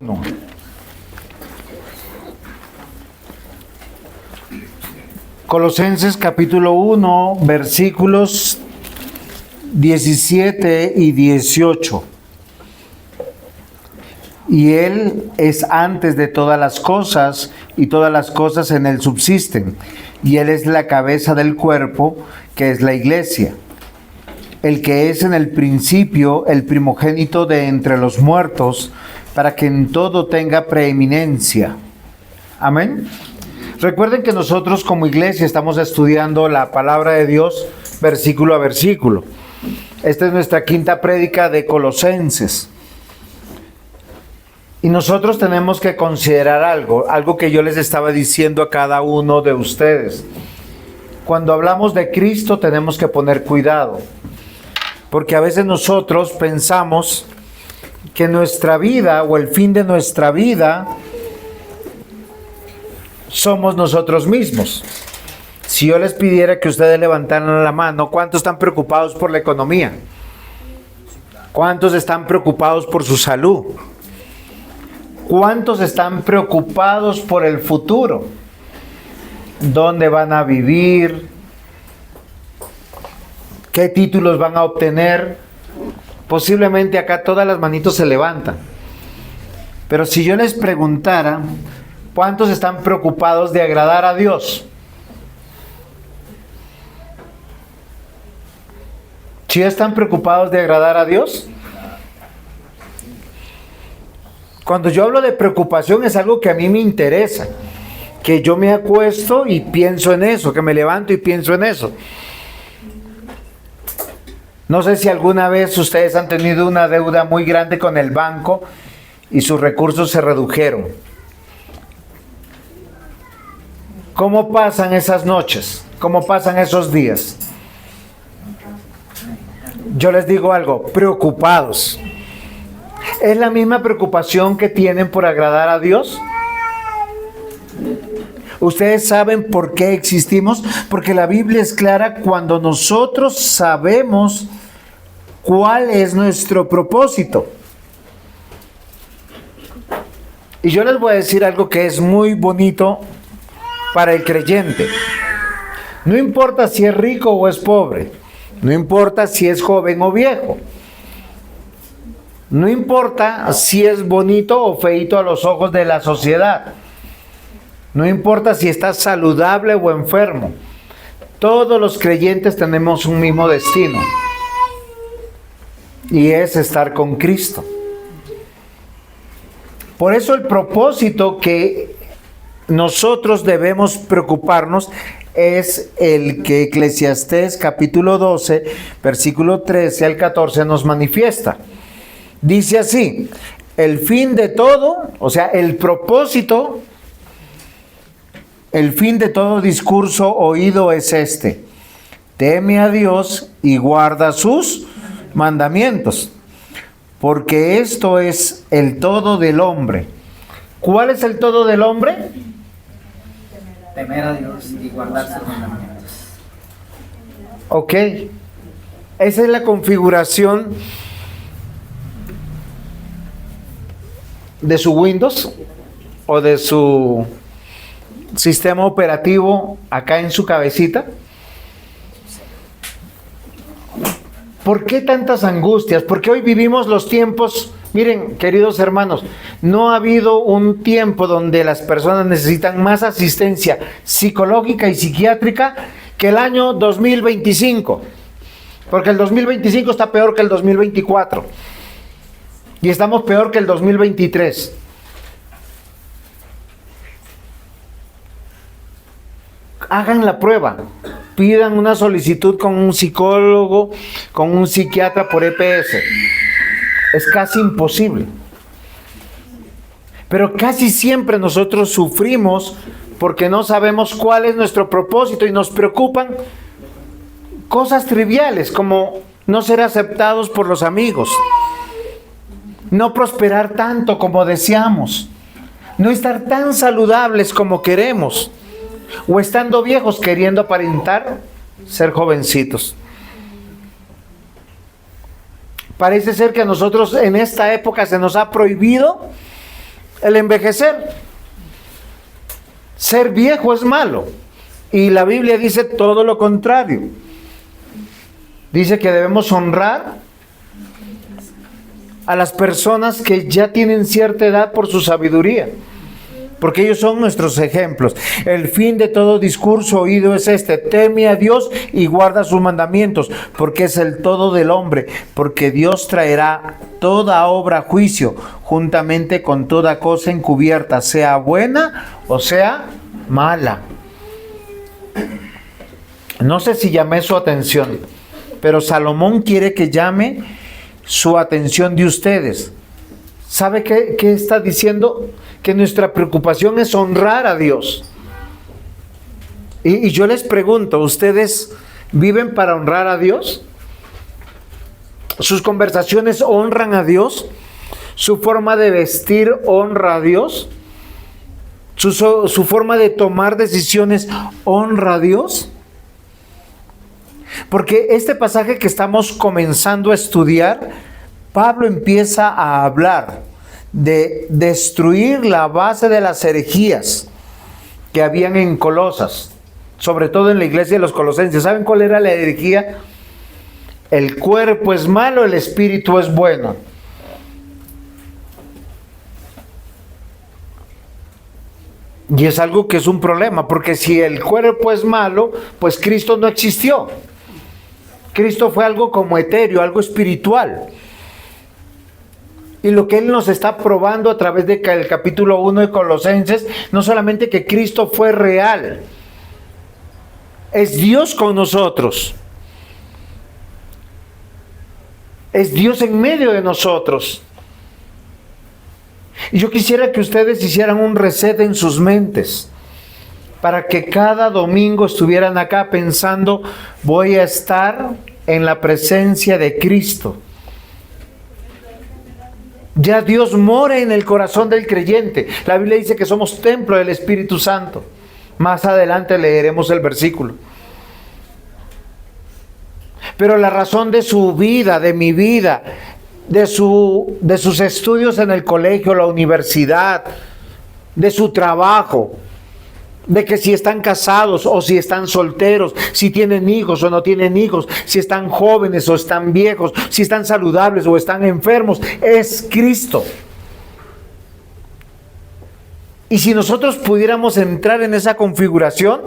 No. Colosenses capítulo 1, versículos 17 y 18. Y Él es antes de todas las cosas, y todas las cosas en Él subsisten. Y Él es la cabeza del cuerpo, que es la iglesia. El que es en el principio el primogénito de entre los muertos, para que en todo tenga preeminencia. Amén. Recuerden que nosotros como iglesia estamos estudiando la palabra de Dios versículo a versículo. Esta es nuestra quinta prédica de Colosenses. Y nosotros tenemos que considerar algo que yo les estaba diciendo a cada uno de ustedes. Cuando hablamos de Cristo tenemos que poner cuidado, porque a veces nosotros pensamos que nuestra vida o el fin de nuestra vida somos nosotros mismos. Si yo les pidiera que ustedes levantaran la mano, ¿cuántos están preocupados por la economía? ¿Cuántos están preocupados por su salud? ¿Cuántos están preocupados por el futuro? ¿Dónde van a vivir? ¿Qué títulos van a obtener? Posiblemente acá todas las manitos se levantan. Pero si yo les preguntara, ¿cuántos están preocupados de agradar a Dios? ¿Sí están preocupados de agradar a Dios? Cuando yo hablo de preocupación es algo que a mí me interesa, que yo me acuesto y pienso en eso, que me levanto y pienso en eso. No sé si alguna vez ustedes han tenido una deuda muy grande con el banco y sus recursos se redujeron. ¿Cómo pasan esas noches? ¿Cómo pasan esos días? Yo les digo algo, preocupados. ¿Es la misma preocupación que tienen por agradar a Dios? ¿Ustedes saben por qué existimos? Porque la Biblia es clara cuando nosotros sabemos cuál es nuestro propósito. Y yo les voy a decir algo que es muy bonito para el creyente. No importa si es rico o es pobre. No importa si es joven o viejo. No importa si es bonito o feito a los ojos de la sociedad. No importa si está saludable o enfermo. Todos los creyentes tenemos un mismo destino. Y es estar con Cristo. Por eso el propósito que nosotros debemos preocuparnos es el que Eclesiastés capítulo 12, versículo 13 al 14 nos manifiesta. Dice así: el fin de todo, o sea, el propósito, el fin de todo discurso oído es este: teme a Dios y guarda sus mandamientos, porque esto es el todo del hombre. ¿Cuál es el todo del hombre? Temer a Dios y guardar sus mandamientos. Ok, esa es la configuración de su Windows o de su sistema operativo acá en su cabecita. ¿Por qué tantas angustias? Porque hoy vivimos los tiempos. Miren, queridos hermanos, no ha habido un tiempo donde las personas necesitan más asistencia psicológica y psiquiátrica que el año 2025. Porque el 2025 está peor que el 2024. Y estamos peor que el 2023. Hagan la prueba. Pidan una solicitud con un psicólogo, con un psiquiatra por EPS. Es casi imposible. Pero casi siempre nosotros sufrimos porque no sabemos cuál es nuestro propósito y nos preocupan cosas triviales como no ser aceptados por los amigos, no prosperar tanto como deseamos, no estar tan saludables como queremos, o estando viejos queriendo aparentar ser jovencitos. Parece ser que a nosotros en esta época se nos ha prohibido el envejecer. Ser viejo es malo. Y la Biblia dice todo lo contrario. Dice que debemos honrar a las personas que ya tienen cierta edad por su sabiduría, porque ellos son nuestros ejemplos. El fin de todo discurso oído es este: teme a Dios y guarda sus mandamientos, porque es el todo del hombre, porque Dios traerá toda obra a juicio, juntamente con toda cosa encubierta, sea buena o sea mala. No sé si llamé su atención, pero Salomón quiere que llame su atención de ustedes. ¿Sabe qué está diciendo? Que nuestra preocupación es honrar a Dios. Y yo les pregunto, ¿ustedes viven para honrar a Dios? ¿Sus conversaciones honran a Dios? ¿Su forma de vestir honra a Dios? ¿Su forma de tomar decisiones honra a Dios? Porque este pasaje que estamos comenzando a estudiar, Pablo empieza a hablar de destruir la base de las herejías que habían en Colosas, sobre todo en la iglesia de los colosenses. ¿Saben cuál era la herejía? El cuerpo es malo, el espíritu es bueno. Y es algo que es un problema, porque si el cuerpo es malo, pues Cristo no existió. Cristo fue algo como etéreo, algo espiritual. Y lo que Él nos está probando a través del capítulo 1 de Colosenses, no solamente que Cristo fue real, es Dios con nosotros. Es Dios en medio de nosotros. Y yo quisiera que ustedes hicieran un reset en sus mentes, para que cada domingo estuvieran acá pensando: voy a estar en la presencia de Cristo. Ya Dios mora en el corazón del creyente. La Biblia dice que somos templo del Espíritu Santo. Más adelante leeremos el versículo. Pero la razón de su vida, de mi vida, de sus estudios en el colegio, la universidad, de su trabajo, de que si están casados o si están solteros, si tienen hijos o no tienen hijos, si están jóvenes o están viejos, si están saludables o están enfermos, es Cristo. Y si nosotros pudiéramos entrar en esa configuración,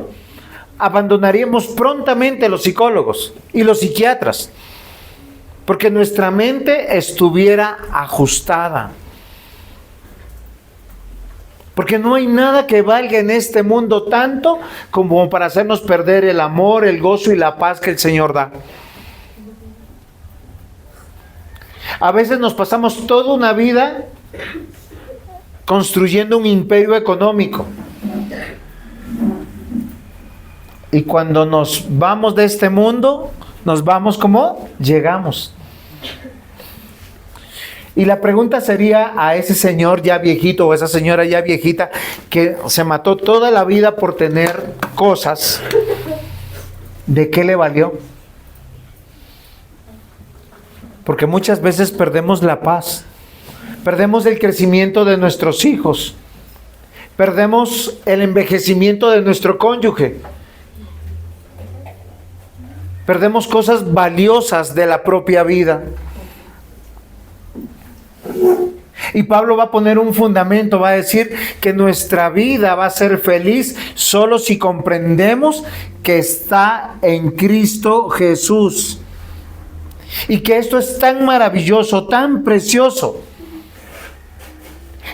abandonaríamos prontamente los psicólogos y los psiquiatras, porque nuestra mente estuviera ajustada. Porque no hay nada que valga en este mundo tanto como para hacernos perder el amor, el gozo y la paz que el Señor da. A veces nos pasamos toda una vida construyendo un imperio económico. Y cuando nos vamos de este mundo, nos vamos como llegamos. Y la pregunta sería a ese señor ya viejito o esa señora ya viejita que se mató toda la vida por tener cosas, ¿de qué le valió? Porque muchas veces perdemos la paz, perdemos el crecimiento de nuestros hijos, perdemos el envejecimiento de nuestro cónyuge, perdemos cosas valiosas de la propia vida. Y Pablo va a poner un fundamento, va a decir que nuestra vida va a ser feliz solo si comprendemos que está en Cristo Jesús. Y que esto es tan maravilloso, tan precioso,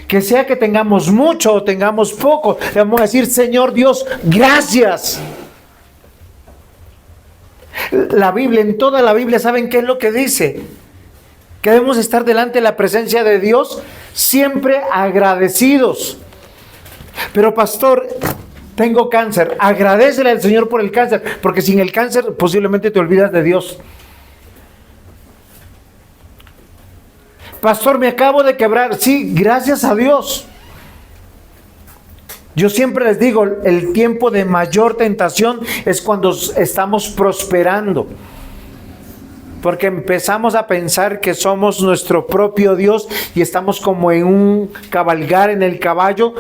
que sea que tengamos mucho o tengamos poco, le vamos a decir: Señor Dios, gracias. La Biblia, en toda la Biblia, ¿saben qué es lo que dice? Que debemos estar delante de la presencia de Dios siempre agradecidos. Pero pastor, tengo cáncer. Agradécele al Señor por el cáncer, porque sin el cáncer posiblemente te olvidas de Dios. Pastor, me acabo de quebrar. Sí, gracias a Dios. Yo siempre les digo, el tiempo de mayor tentación es cuando estamos prosperando. Porque empezamos a pensar que somos nuestro propio Dios y estamos como en un cabalgar en el caballo,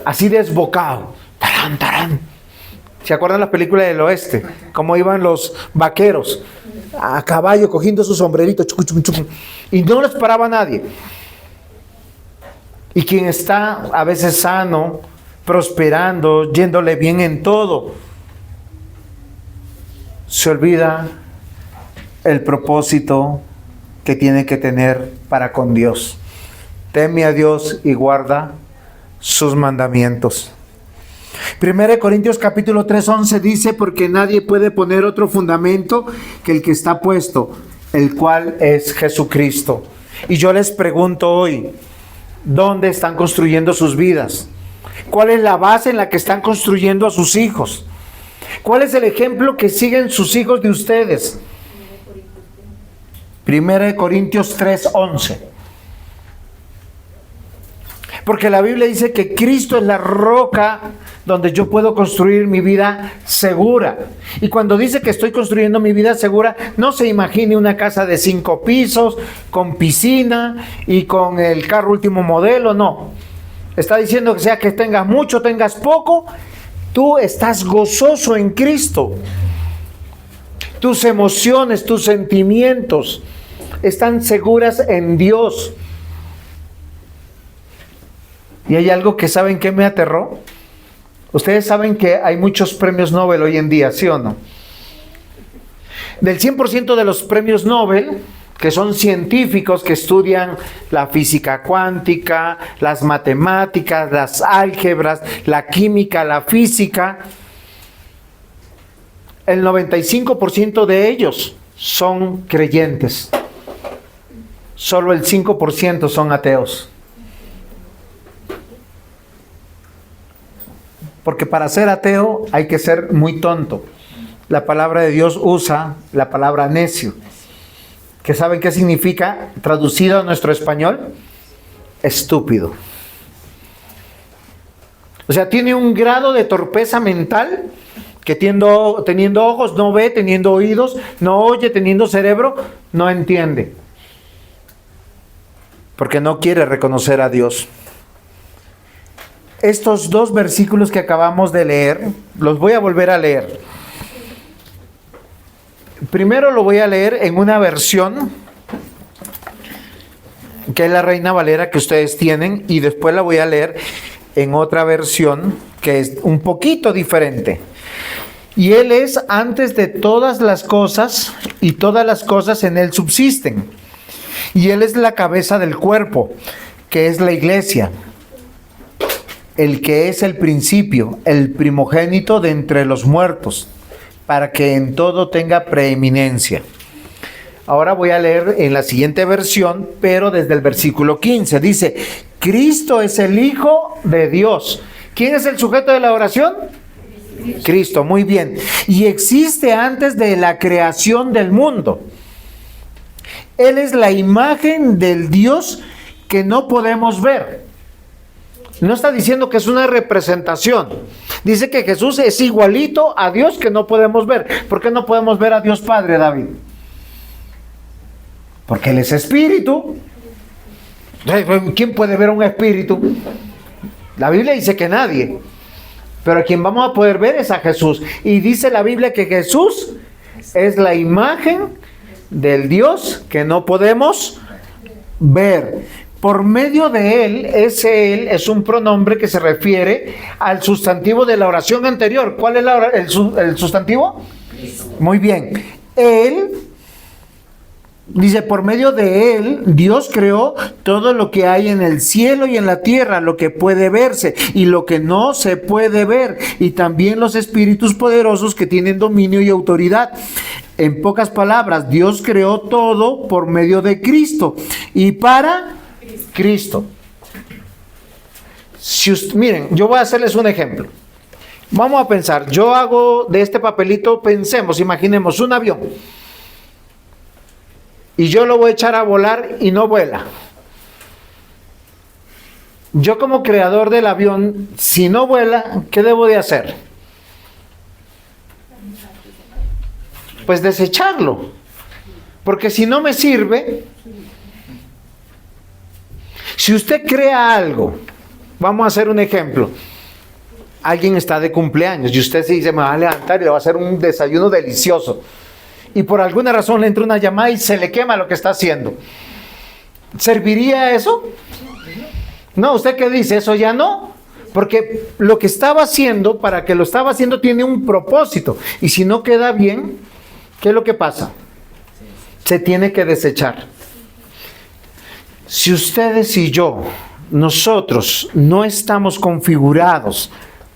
así desbocado. Tarán, tarán. ¿Se acuerdan las películas del oeste? Cómo iban los vaqueros a caballo cogiendo su sombrerito, chucu, chucu, chucu, y no les paraba a nadie. Y quien está a veces sano, prosperando, yéndole bien en todo, se olvida el propósito que tiene que tener para con Dios. Teme a Dios y guarda sus mandamientos. 1 Corintios capítulo 3:11 dice, porque nadie puede poner otro fundamento que el que está puesto, el cual es Jesucristo. Y yo les pregunto hoy, ¿dónde están construyendo sus vidas? ¿Cuál es la base en la que están construyendo a sus hijos? ¿Cuál es el ejemplo que siguen sus hijos de ustedes? 1 Corintios 3:11. Porque la Biblia dice que Cristo es la roca donde yo puedo construir mi vida segura. Y cuando dice que estoy construyendo mi vida segura, no se imagine una casa de 5 pisos, con piscina y con el carro último modelo, no. Está diciendo que sea que tengas mucho, tengas poco, tú estás gozoso en Cristo. Tus emociones, tus sentimientos están seguras en Dios. Y hay algo que saben que me aterró. Ustedes saben que hay muchos premios Nobel hoy en día, ¿sí o no? Del 100% de los premios Nobel, que son científicos que estudian la física cuántica, las matemáticas, las álgebras, la química, la física, el 95% de ellos son creyentes. Solo el 5% son ateos. Porque para ser ateo hay que ser muy tonto. La palabra de Dios usa la palabra necio. ¿Que saben qué significa? Traducido a nuestro español, estúpido. O sea, tiene un grado de torpeza mental que teniendo ojos no ve, teniendo oídos no oye, teniendo cerebro no entiende. Porque no quiere reconocer a Dios. Estos 2 versículos que acabamos de leer, los voy a volver a leer. Primero lo voy a leer en una versión que es la Reina Valera que ustedes tienen, y después la voy a leer en otra versión que es un poquito diferente. Y Él es antes de todas las cosas, y todas las cosas en Él subsisten. Y Él es la cabeza del cuerpo, que es la iglesia. El que es el principio, el primogénito de entre los muertos, para que en todo tenga preeminencia. Ahora voy a leer en la siguiente versión, pero desde el versículo 15. Dice, Cristo es el Hijo de Dios. ¿Quién es el sujeto de la oración? Cristo, muy bien. Y existe antes de la creación del mundo. Él es la imagen del Dios que no podemos ver. No está diciendo que es una representación. Dice que Jesús es igualito a Dios que no podemos ver. ¿Por qué no podemos ver a Dios Padre, David? Porque Él es espíritu. ¿Quién puede ver un espíritu? La Biblia dice que nadie. Pero a quien vamos a poder ver es a Jesús. Y dice la Biblia que Jesús es la imagen del Dios que no podemos ver. Por medio de Él, ese Él es un pronombre que se refiere al sustantivo de la oración anterior. ¿Cuál es el sustantivo? Muy bien. Él, dice, por medio de Él, Dios creó todo lo que hay en el cielo y en la tierra, lo que puede verse y lo que no se puede ver, y también los espíritus poderosos que tienen dominio y autoridad. En pocas palabras, Dios creó todo por medio de Cristo y para Cristo. Miren, yo voy a hacerles un ejemplo. Vamos a pensar, yo hago de este papelito, pensemos, imaginemos un avión. y yo lo voy a echar a volar y no vuela. Yo como creador del avión, si no vuela, ¿qué debo de hacer? Pues desecharlo. Porque si no me sirve, si usted crea algo, vamos a hacer un ejemplo. Alguien está de cumpleaños y usted se dice, me va a levantar y le va a hacer un desayuno delicioso. Y por alguna razón le entra una llamada y se le quema lo que está haciendo. ¿Serviría eso? No, ¿usted qué dice? Eso ya no. Porque lo que estaba haciendo, para que lo estaba haciendo, tiene un propósito. Y si no queda bien, ¿qué es lo que pasa? Se tiene que desechar. Si ustedes y yo, nosotros, no estamos configurados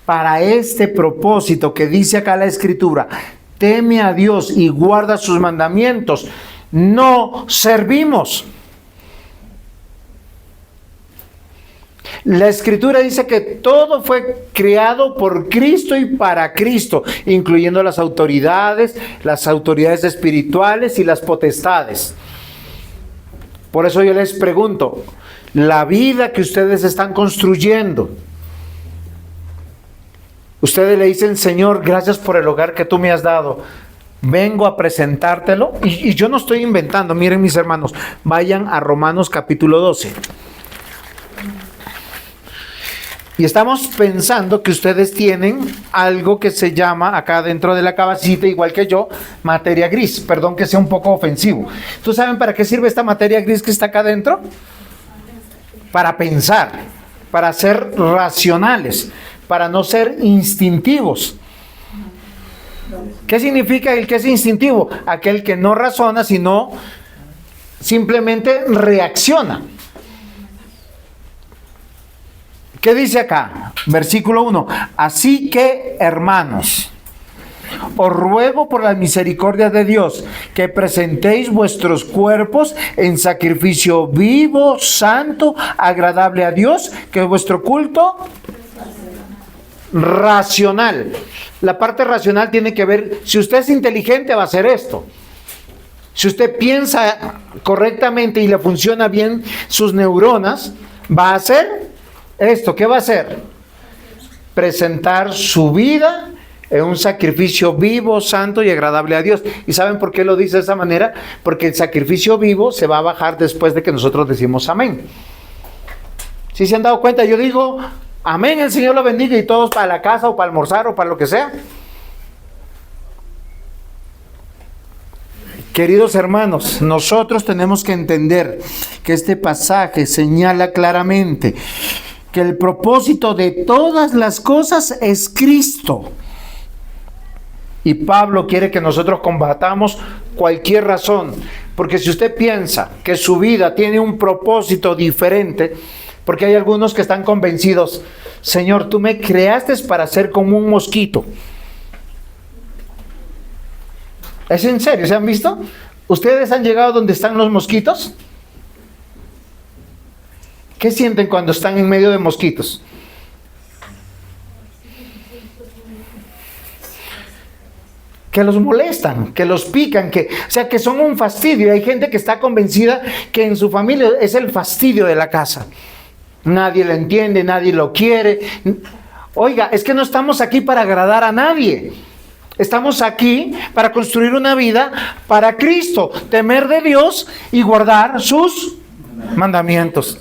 para este propósito que dice acá la Escritura, teme a Dios y guarda sus mandamientos, no servimos. La Escritura dice que todo fue creado por Cristo y para Cristo, incluyendo las autoridades espirituales y las potestades. Por eso yo les pregunto, la vida que ustedes están construyendo, ustedes le dicen, Señor, gracias por el hogar que tú me has dado, vengo a presentártelo, y yo no estoy inventando, miren mis hermanos, vayan a Romanos capítulo 12. Y estamos pensando que ustedes tienen algo que se llama, acá dentro de la cabecita, igual que yo, materia gris. Perdón que sea un poco ofensivo. ¿Tú saben para qué sirve esta materia gris que está acá adentro? Para pensar, para ser racionales, para no ser instintivos. ¿Qué significa el que es instintivo? Aquel que no razona, sino simplemente reacciona. ¿Qué dice acá? Versículo 1. Así que, hermanos, os ruego por la misericordia de Dios que presentéis vuestros cuerpos en sacrificio vivo, santo, agradable a Dios, que es vuestro culto racional. La parte racional tiene que ver, si usted es inteligente va a hacer esto. Si usted piensa correctamente y le funciona bien sus neuronas, va a hacer esto. ¿Qué va a hacer? Presentar su vida en un sacrificio vivo, santo y agradable a Dios. ¿Y saben por qué lo dice de esa manera? Porque el sacrificio vivo se va a bajar después de que nosotros decimos amén. ¿Sí se han dado cuenta? Yo digo amén, el Señor lo bendiga, y todos para la casa o para almorzar o para lo que sea. Queridos hermanos, nosotros tenemos que entender que este pasaje señala claramente que el propósito de todas las cosas es Cristo. Y Pablo quiere que nosotros combatamos cualquier razón. Porque si usted piensa que su vida tiene un propósito diferente, porque hay algunos que están convencidos, Señor, tú me creaste para ser como un mosquito. ¿Es en serio? ¿Se han visto? ¿Ustedes han llegado donde están los mosquitos? ¿Qué sienten cuando están en medio de mosquitos? Que los molestan, que los pican, o sea, que son un fastidio. Hay gente que está convencida que en su familia es el fastidio de la casa. Nadie lo entiende, nadie lo quiere. Oiga, es que no estamos aquí para agradar a nadie. Estamos aquí para construir una vida para Cristo, temer de Dios y guardar sus mandamientos.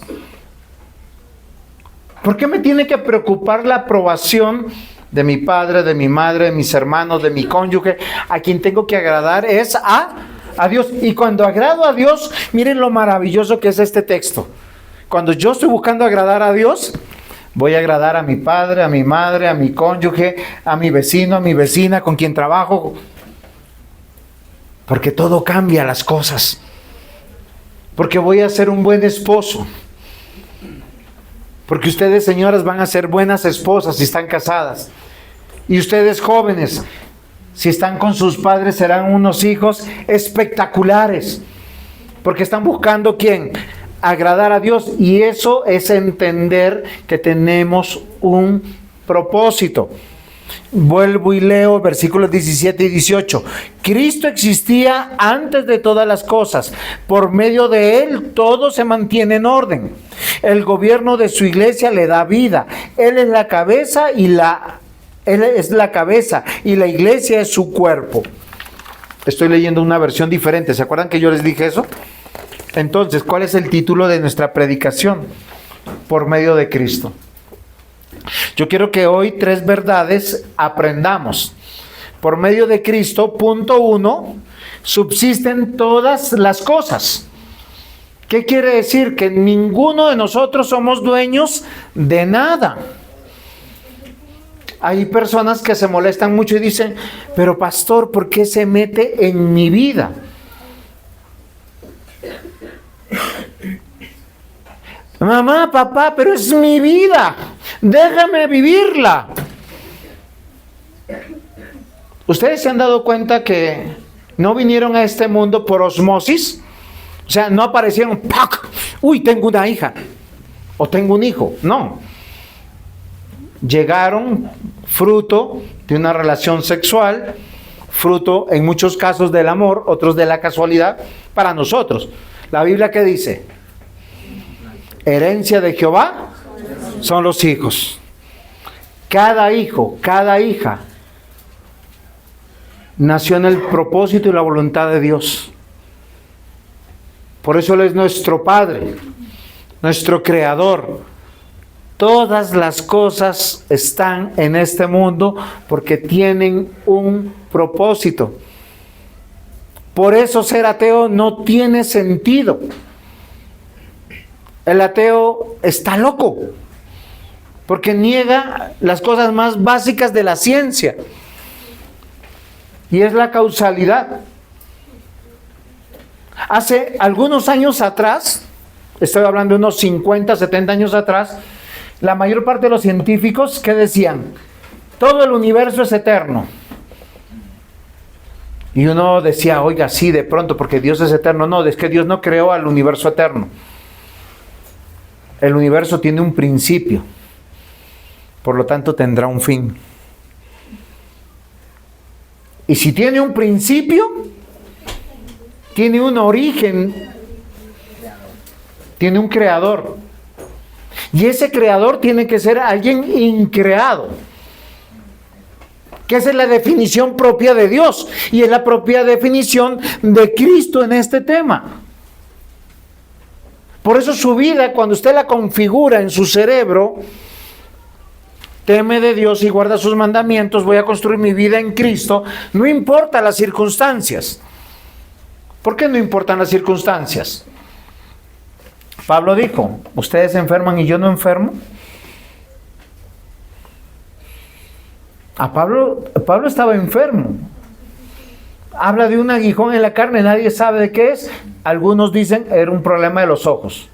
¿Por qué me tiene que preocupar la aprobación de mi padre, de mi madre, de mis hermanos, de mi cónyuge? A quien tengo que agradar es a Dios. Y cuando agrado a Dios, miren lo maravilloso que es este texto. Cuando yo estoy buscando agradar a Dios, voy a agradar a mi padre, a mi madre, a mi cónyuge, a mi vecino, a mi vecina, con quien trabajo. Porque todo cambia las cosas. Porque voy a ser un buen esposo. Porque ustedes, señoras, van a ser buenas esposas si están casadas. Y ustedes, jóvenes, si están con sus padres, serán unos hijos espectaculares. Porque están buscando, ¿quién? Agradar a Dios. Y eso es entender que tenemos un propósito. Vuelvo y leo versículos 17 y 18. Cristo existía antes de todas las cosas. Por medio de Él todo se mantiene en orden. El gobierno de su iglesia le da vida. Él es la cabeza y la iglesia es su cuerpo. Estoy leyendo una versión diferente. ¿Se acuerdan que yo les dije eso? Entonces, ¿cuál es el título de nuestra predicación? Por medio de Cristo. Yo quiero que hoy 3 verdades aprendamos. Por medio de Cristo, punto 1, subsisten todas las cosas. ¿Qué quiere decir? Que ninguno de nosotros somos dueños de nada. Hay personas que se molestan mucho y dicen, pero pastor, ¿por qué se mete en mi vida? Mamá, papá, pero es mi vida. Déjame vivirla. ¿Ustedes se han dado cuenta que no vinieron a este mundo por osmosis? O sea, no aparecieron, ¡pac! Uy, tengo una hija. O tengo un hijo. No. Llegaron fruto de una relación sexual, fruto en muchos casos del amor, otros de la casualidad, para nosotros. La Biblia, ¿qué dice? Herencia de Jehová son los hijos. Cada hijo, cada hija nació en el propósito y la voluntad de Dios. Por eso Él es nuestro Padre, nuestro Creador. Todas las cosas están en este mundo porque tienen un propósito. Por eso ser ateo no tiene sentido. El ateo está loco, porque niega las cosas más básicas de la ciencia, y es la causalidad. Hace algunos años atrás, estoy hablando de unos 50, 70 años atrás, la mayor parte de los científicos, ¿qué decían? Todo el universo es eterno. Y uno decía, oiga, sí, de pronto, porque Dios es eterno. No, es que Dios no creó al universo eterno. El universo tiene un principio, por lo tanto tendrá un fin. Y si tiene un principio, tiene un origen, tiene un creador. Y ese creador tiene que ser alguien increado, que esa es la definición propia de Dios y es la propia definición de Cristo en este tema. Por eso su vida, cuando usted la configura en su cerebro, teme de Dios y guarda sus mandamientos, voy a construir mi vida en Cristo, no importa las circunstancias. ¿Por qué no importan las circunstancias? Pablo dijo, ¿ustedes se enferman y yo no enfermo? Pablo estaba enfermo. Habla de un aguijón en la carne, nadie sabe de qué es. Algunos dicen era un problema de los ojos.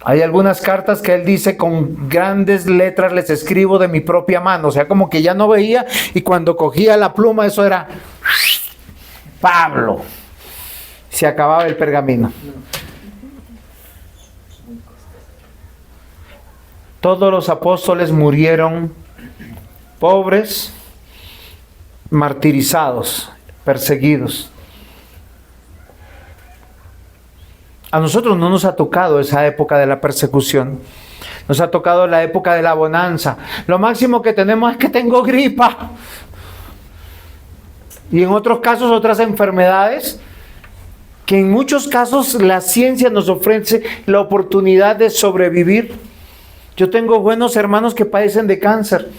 Hay algunas cartas que él dice con grandes letras les escribo de mi propia mano. O sea, como que ya no veía y cuando cogía la pluma eso era Pablo. Se acababa el pergamino. Todos los apóstoles murieron pobres, martirizados, perseguidos. A nosotros no nos ha tocado esa época de la persecución. Nos ha tocado la época de la bonanza. Lo máximo que tenemos es que tengo gripa. Y en otros casos, otras enfermedades, que en muchos casos la ciencia nos ofrece la oportunidad de sobrevivir. Yo tengo buenos hermanos que padecen de cáncer.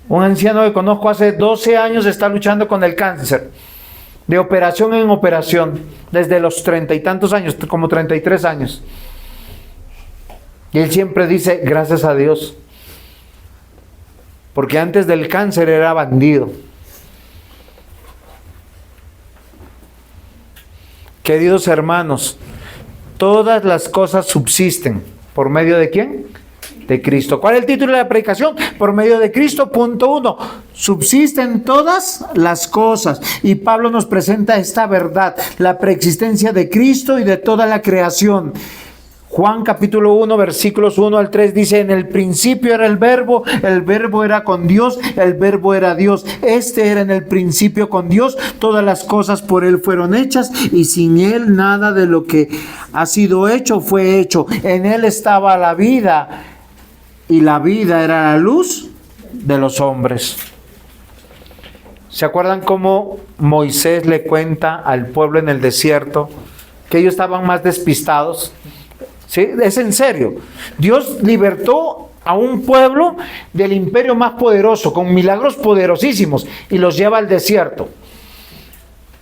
Un anciano que conozco hace 12 años está luchando con el cáncer, de operación en operación, desde los 30 y tantos años, como 33 años. Y él siempre dice, gracias a Dios, porque antes del cáncer era bandido. Queridos hermanos, todas las cosas subsisten. ¿Por medio de quién? De Cristo. ¿Cuál es el título de la predicación? Por medio de Cristo, punto 1. Subsisten todas las cosas. Y Pablo nos presenta esta verdad, la preexistencia de Cristo y de toda la creación. Juan capítulo 1, versículos 1 al 3 dice: en el principio era el verbo era con Dios, el verbo era Dios. Este era en el principio con Dios, todas las cosas por Él fueron hechas y sin Él nada de lo que ha sido hecho fue hecho. En Él estaba la vida y la vida era la luz de los hombres. ¿Se acuerdan cómo Moisés le cuenta al pueblo en el desierto que ellos estaban más despistados? ¿Sí? Es en serio. Dios libertó a un pueblo del imperio más poderoso, con milagros poderosísimos, y los lleva al desierto.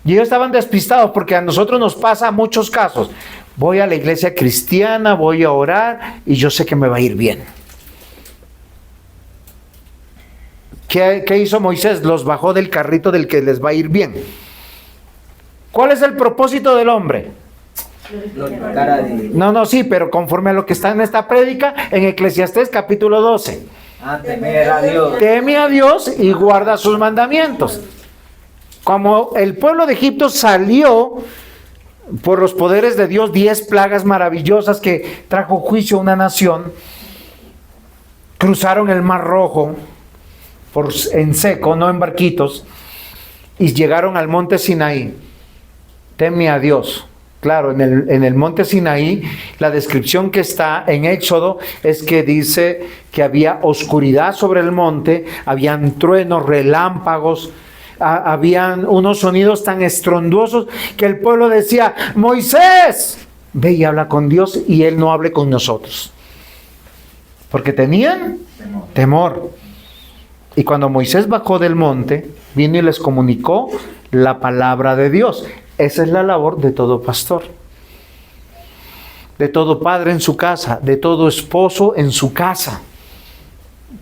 Y ellos estaban despistados, porque a nosotros nos pasa muchos casos. Voy a la iglesia cristiana, voy a orar, y yo sé que me va a ir bien. ¿Qué hizo Moisés? Los bajó del carrito del que les va a ir bien. ¿Cuál es el propósito del hombre? No, sí, pero conforme a lo que está en esta prédica, en Eclesiastés capítulo 12. Temer a Dios. Teme a Dios y guarda sus mandamientos. Como el pueblo de Egipto salió por los poderes de Dios, 10 plagas maravillosas que trajo juicio a una nación, cruzaron el Mar Rojo en seco, no en barquitos, y llegaron al monte Sinaí. Teme a Dios. Claro, en el monte Sinaí, la descripción que está en Éxodo es que dice que había oscuridad sobre el monte, habían truenos, relámpagos, habían unos sonidos tan estronduosos que el pueblo decía: Moisés, ve y habla con Dios y Él no hable con nosotros. Porque tenían temor. Y cuando Moisés bajó del monte, vino y les comunicó la palabra de Dios. Esa es la labor de todo pastor, de todo padre en su casa, de todo esposo en su casa.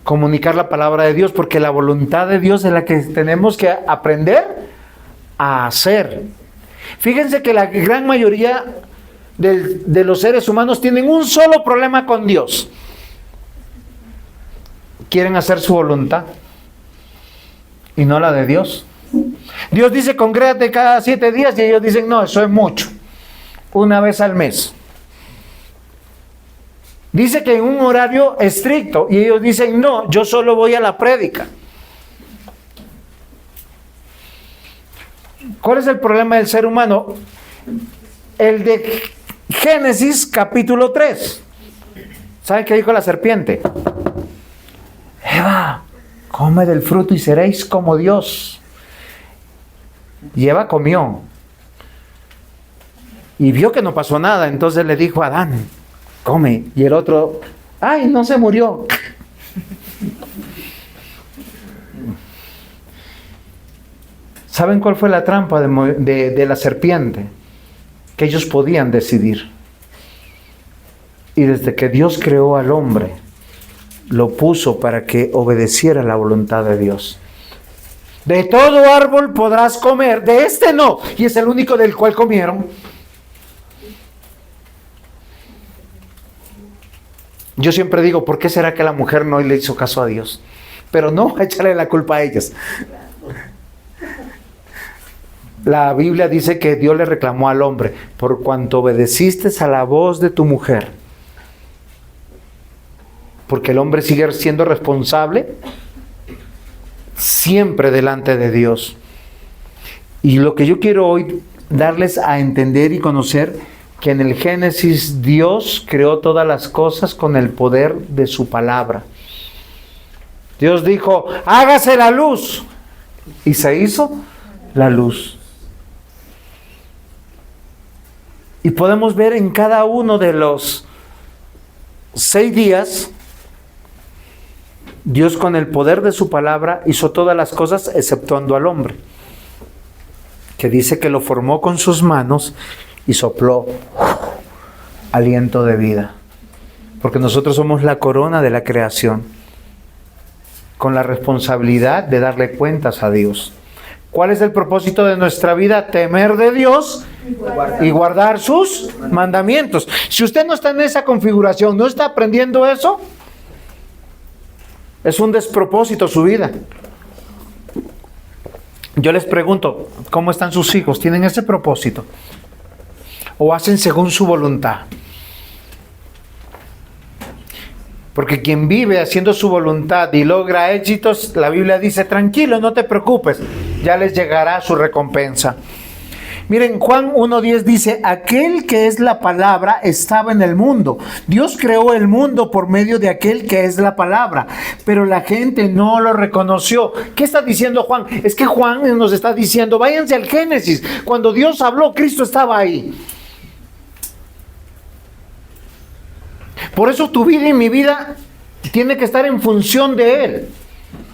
Comunicar la palabra de Dios, porque la voluntad de Dios es la que tenemos que aprender a hacer. Fíjense que la gran mayoría de los seres humanos tienen un solo problema con Dios. Quieren hacer su voluntad y no la de Dios. Dios dice: congrégate cada 7 días, y ellos dicen: no, eso es mucho, una vez al mes. Dice que en un horario estricto, y ellos dicen: no, yo solo voy a la prédica. ¿Cuál es el problema del ser humano? El de Génesis capítulo 3. ¿Sabe qué dijo la serpiente? Eva, come del fruto y seréis como Dios. Y Eva comió y vio que no pasó nada. Entonces le dijo a Adán: come. Y el otro: ay, no se murió. ¿Saben cuál fue la trampa de la serpiente? Que ellos podían decidir. Y desde que Dios creó al hombre, lo puso para que obedeciera la voluntad de Dios. De todo árbol podrás comer, de este no, y es el único del cual comieron. Yo siempre digo: ¿por qué será que la mujer no le hizo caso a Dios? Pero no a echarle la culpa a ellas. La Biblia dice que Dios le reclamó al hombre: por cuanto obedeciste a la voz de tu mujer. Porque el hombre sigue siendo responsable siempre delante de Dios. Y lo que yo quiero hoy darles a entender y conocer, que en el Génesis Dios creó todas las cosas con el poder de su palabra. Dios dijo: hágase la luz, y se hizo la luz. Y podemos ver en cada uno de los 6 días, Dios con el poder de su palabra hizo todas las cosas exceptuando al hombre, que dice que lo formó con sus manos y sopló aliento de vida. Porque nosotros somos la corona de la creación, con la responsabilidad de darle cuentas a Dios. ¿Cuál es el propósito de nuestra vida? Temer de Dios y guardar sus mandamientos. Si usted no está en esa configuración, no está aprendiendo eso, es un despropósito su vida. Yo les pregunto: ¿cómo están sus hijos? ¿Tienen ese propósito? ¿O hacen según su voluntad? Porque quien vive haciendo su voluntad y logra éxitos, la Biblia dice, tranquilo, no te preocupes, ya les llegará su recompensa. Miren, Juan 1:10 dice, aquel que es la palabra estaba en el mundo. Dios creó el mundo por medio de aquel que es la palabra, pero la gente no lo reconoció. ¿Qué está diciendo Juan? Es que Juan nos está diciendo, váyanse al Génesis. Cuando Dios habló, Cristo estaba ahí. Por eso tu vida y mi vida tiene que estar en función de Él.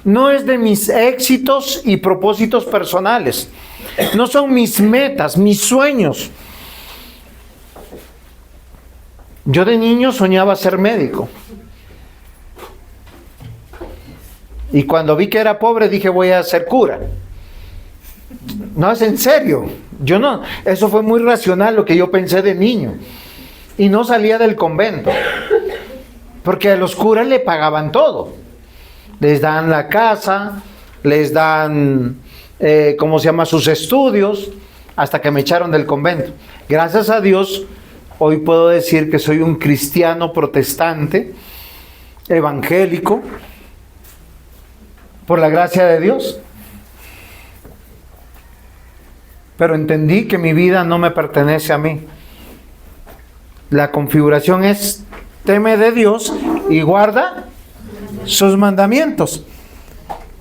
No es de mis éxitos y propósitos personales. No son mis metas, mis sueños. Yo de niño soñaba ser médico. Y cuando vi que era pobre dije voy a ser cura. No, es en serio. Yo no, eso fue muy racional lo que yo pensé de niño. Y no salía del convento. Porque a los curas le pagaban todo. Les dan la casa, les dan, ¿cómo se llama?, sus estudios, hasta que me echaron del convento. Gracias a Dios, hoy puedo decir que soy un cristiano protestante, evangélico, por la gracia de Dios. Pero entendí que mi vida no me pertenece a mí. La configuración es, teme de Dios y guarda sus mandamientos,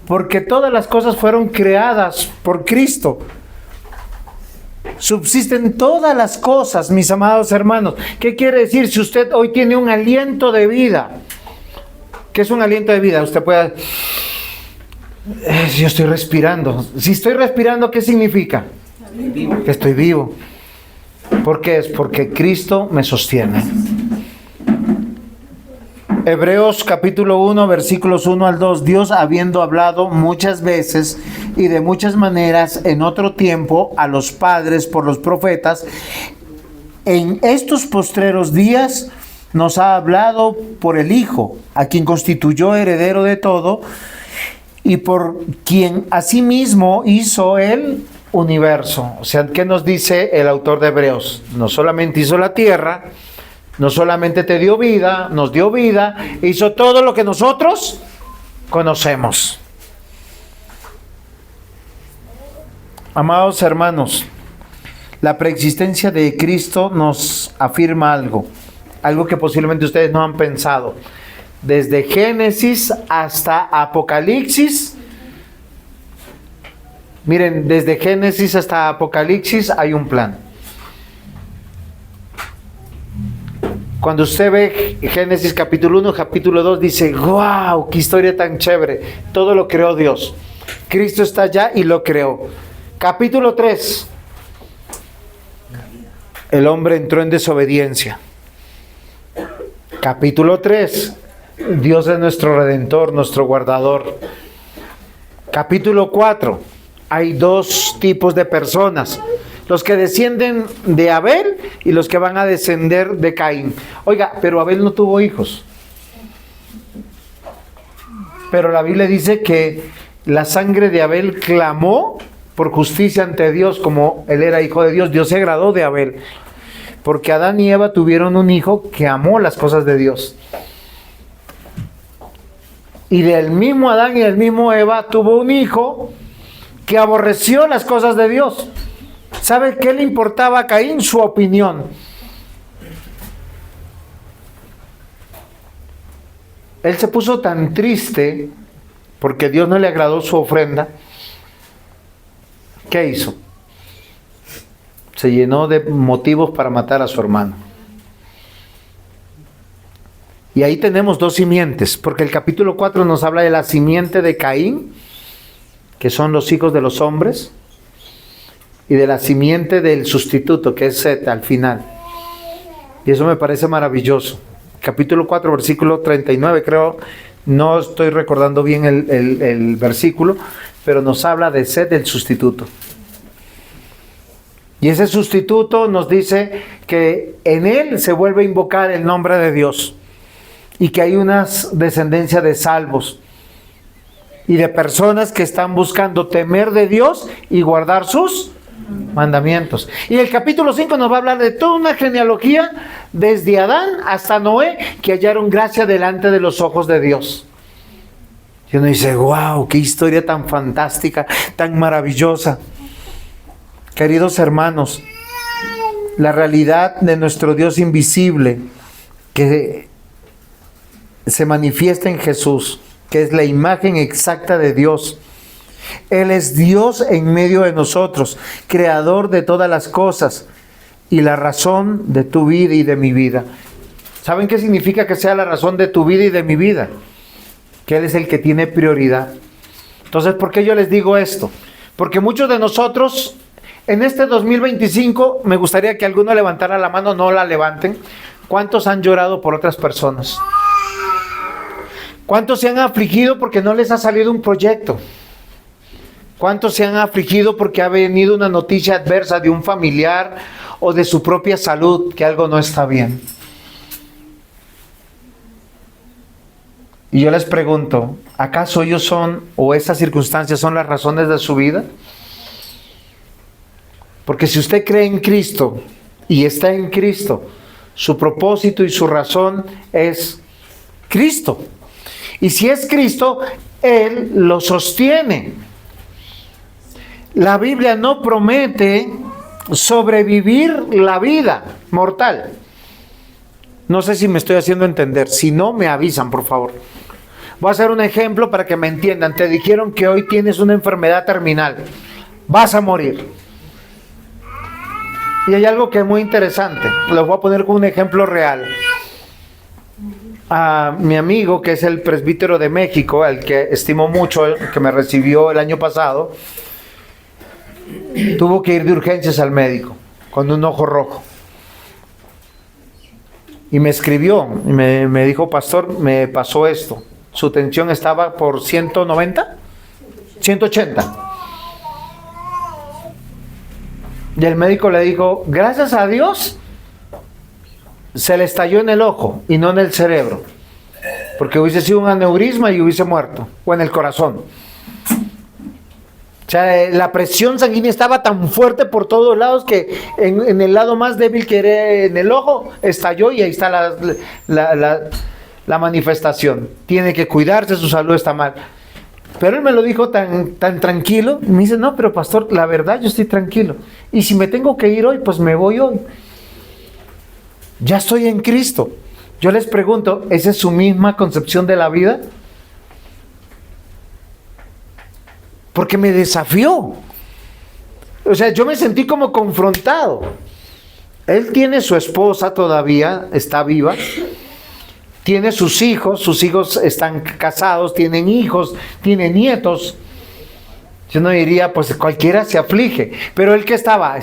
porque todas las cosas fueron creadas por Cristo. Subsisten todas las cosas, mis amados hermanos. ¿Qué quiere decir? Si usted hoy tiene un aliento de vida, ¿qué es un aliento de vida? Usted puede, yo estoy respirando. Si estoy respirando, ¿qué significa? Que estoy vivo. ¿Por qué? Es porque Cristo me sostiene. Hebreos capítulo 1, versículos 1 al 2. Dios, habiendo hablado muchas veces y de muchas maneras en otro tiempo a los padres por los profetas, en estos postreros días nos ha hablado por el Hijo, a quien constituyó heredero de todo y por quien asimismo hizo el universo. O sea, ¿qué nos dice el autor de Hebreos? No solamente hizo la tierra, no solamente te dio vida, nos dio vida, hizo todo lo que nosotros conocemos. Amados hermanos, la preexistencia de Cristo nos afirma algo que posiblemente ustedes no han pensado. Desde Génesis hasta Apocalipsis, miren, desde Génesis hasta Apocalipsis hay un plan. Cuando usted ve Génesis capítulo 1, capítulo 2, dice, ¡wow! ¡Qué historia tan chévere! Todo lo creó Dios. Cristo está allá y lo creó. Capítulo 3. El hombre entró en desobediencia. Capítulo 3. Dios es nuestro redentor, nuestro guardador. Capítulo 4. Hay dos tipos de personas. Los que descienden de Abel y los que van a descender de Caín. Oiga, pero Abel no tuvo hijos. Pero la Biblia dice que la sangre de Abel clamó por justicia ante Dios, como él era hijo de Dios. Dios se agradó de Abel. Porque Adán y Eva tuvieron un hijo que amó las cosas de Dios. Y del mismo Adán y del mismo Eva tuvo un hijo que aborreció las cosas de Dios. ¿Sabe qué le importaba a Caín? Su opinión. Él se puso tan triste porque Dios no le agradó su ofrenda. ¿Qué hizo? Se llenó de motivos para matar a su hermano. Y ahí tenemos dos simientes, porque el capítulo 4 nos habla de la simiente de Caín, que son los hijos de los hombres, y de la simiente del sustituto, que es Set al final. Y eso me parece maravilloso. Capítulo 4, versículo 39, creo, no estoy recordando bien el versículo, pero nos habla de Set, el sustituto. Y ese sustituto nos dice que en él se vuelve a invocar el nombre de Dios, y que hay una descendencia de salvos y de personas que están buscando temer de Dios y guardar sus mandamientos. Y el capítulo 5 nos va a hablar de toda una genealogía desde Adán hasta Noé que hallaron gracia delante de los ojos de Dios. Y uno dice, wow, qué historia tan fantástica, tan maravillosa. Queridos hermanos, la realidad de nuestro Dios invisible que se manifiesta en Jesús, que es la imagen exacta de Dios. Él es Dios en medio de nosotros, creador de todas las cosas y la razón de tu vida y de mi vida. ¿Saben qué significa que sea la razón de tu vida y de mi vida? Que Él es el que tiene prioridad. Entonces, ¿por qué yo les digo esto? Porque muchos de nosotros, en este 2025, me gustaría que alguno levantara la mano, no la levanten. ¿Cuántos han llorado por otras personas? ¿Cuántos se han afligido porque no les ha salido un proyecto? ¿Cuántos se han afligido porque ha venido una noticia adversa de un familiar o de su propia salud, que algo no está bien? Y yo les pregunto, ¿acaso ellos son, o esas circunstancias son las razones de su vida? Porque si usted cree en Cristo y está en Cristo, su propósito y su razón es Cristo. Y si es Cristo, Él lo sostiene. La Biblia no promete sobrevivir la vida mortal. No sé si me estoy haciendo entender. Si no, me avisan, por favor. Voy a hacer un ejemplo para que me entiendan. Te dijeron que hoy tienes una enfermedad terminal. Vas a morir. Y hay algo que es muy interesante. Lo voy a poner con un ejemplo real. A mi amigo, que es el presbítero de México, al que estimo mucho, que me recibió el año pasado, tuvo que ir de urgencias al médico con un ojo rojo. Y me escribió y me dijo, pastor, me pasó esto. Su tensión estaba por 190, 180. Y el médico le dijo, gracias a Dios, se le estalló en el ojo y no en el cerebro. Porque hubiese sido un aneurisma y hubiese muerto. O en el corazón. O sea, la presión sanguínea estaba tan fuerte por todos lados que en el lado más débil que era en el ojo, estalló y ahí está la manifestación. Tiene que cuidarse, su salud está mal. Pero él me lo dijo tan tranquilo. Me dice, no, pero pastor, la verdad yo estoy tranquilo. Y si me tengo que ir hoy, pues me voy hoy. Ya estoy en Cristo. Yo les pregunto, ¿esa es su misma concepción de la vida? Porque me desafió. O sea, yo me sentí como confrontado. Él tiene su esposa todavía, está viva. Tiene sus hijos están casados, tienen hijos, tienen nietos. Yo no diría, pues cualquiera se aflige. Pero él que estaba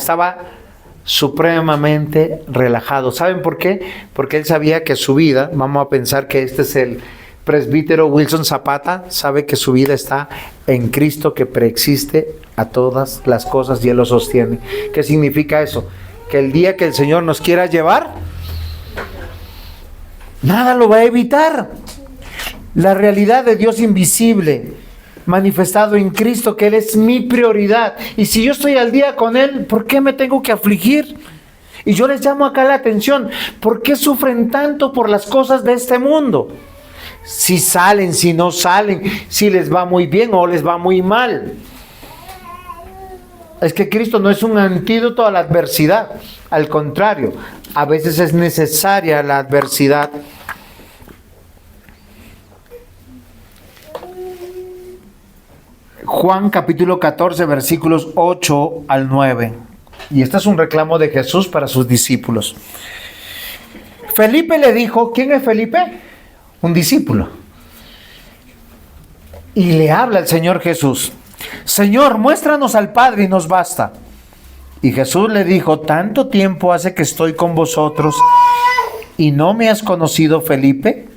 supremamente relajado. ¿Saben por qué? Porque él sabía que su vida, vamos a pensar que este es el presbítero Wilson Zapata, sabe que su vida está en Cristo, que preexiste a todas las cosas y Él lo sostiene. ¿Qué significa eso? Que el día que el Señor nos quiera llevar, nada lo va a evitar. La realidad de Dios invisible, manifestado en Cristo, que Él es mi prioridad. Y si yo estoy al día con Él, ¿por qué me tengo que afligir? Y yo les llamo acá la atención, ¿por qué sufren tanto por las cosas de este mundo? Si salen, si no salen, si les va muy bien o les va muy mal. Es que Cristo no es un antídoto a la adversidad. Al contrario, a veces es necesaria la adversidad. Juan capítulo 14, versículos 8 al 9. Y este es un reclamo de Jesús para sus discípulos. Felipe le dijo, ¿quién es Felipe? Un discípulo. Y le habla el Señor Jesús. Señor, muéstranos al Padre y nos basta. Y Jesús le dijo, ¿tanto tiempo hace que estoy con vosotros y no me has conocido, Felipe?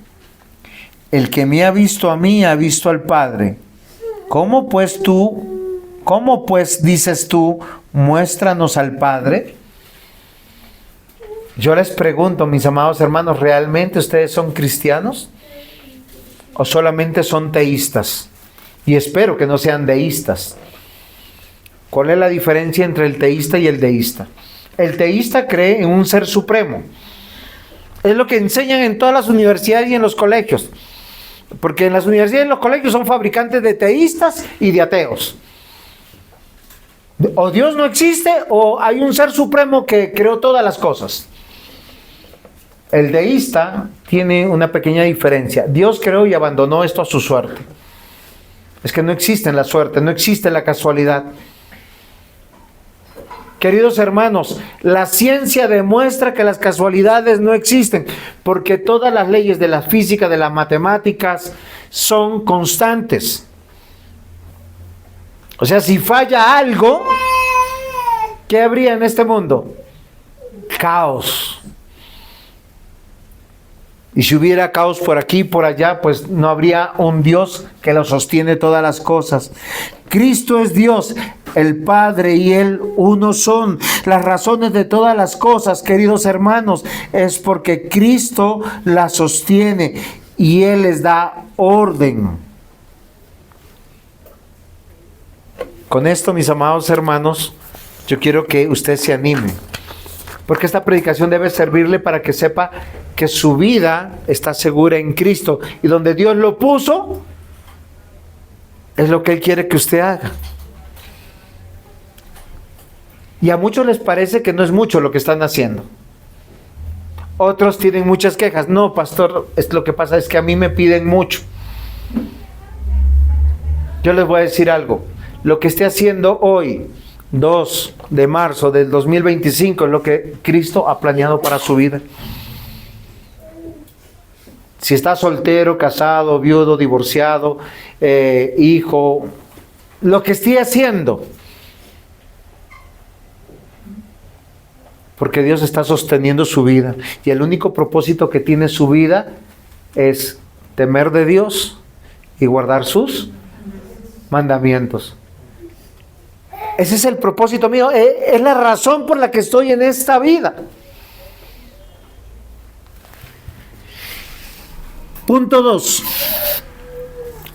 El que me ha visto a mí ha visto al Padre. ¿Cómo pues dices tú, muéstranos al Padre? Yo les pregunto, mis amados hermanos, ¿realmente ustedes son cristianos? ¿O solamente son teístas? Y espero que no sean deístas. ¿Cuál es la diferencia entre el teísta y el deísta? El teísta cree en un ser supremo. Es lo que enseñan en todas las universidades y en los colegios. Porque en las universidades y en los colegios son fabricantes de teístas y de ateos. O Dios no existe o hay un ser supremo que creó todas las cosas. El deísta tiene una pequeña diferencia. Dios creó y abandonó esto a su suerte. Es que no existe la suerte, no existe la casualidad. Queridos hermanos, la ciencia demuestra que las casualidades no existen, porque todas las leyes de la física, de las matemáticas, son constantes. O sea, si falla algo, ¿qué habría en este mundo? Caos. Y si hubiera caos por aquí y por allá, pues no habría un Dios que lo sostiene todas las cosas. Cristo es Dios, el Padre y Él uno son. Las razones de todas las cosas, queridos hermanos, es porque Cristo las sostiene y Él les da orden. Con esto, mis amados hermanos, yo quiero que usted se anime. Porque esta predicación debe servirle para que sepa que su vida está segura en Cristo. Y donde Dios lo puso, es lo que Él quiere que usted haga. Y a muchos les parece que no es mucho lo que están haciendo. Otros tienen muchas quejas. No, pastor, lo que pasa es que a mí me piden mucho. Yo les voy a decir algo. Lo que esté haciendo hoy, 2 de marzo del 2025, es lo que Cristo ha planeado para su vida. Si está soltero, casado, viudo, divorciado, hijo, lo que esté haciendo, porque Dios está sosteniendo su vida y el único propósito que tiene su vida es temer de Dios y guardar sus mandamientos. Ese es el propósito mío, es la razón por la que estoy en esta vida. Punto 2.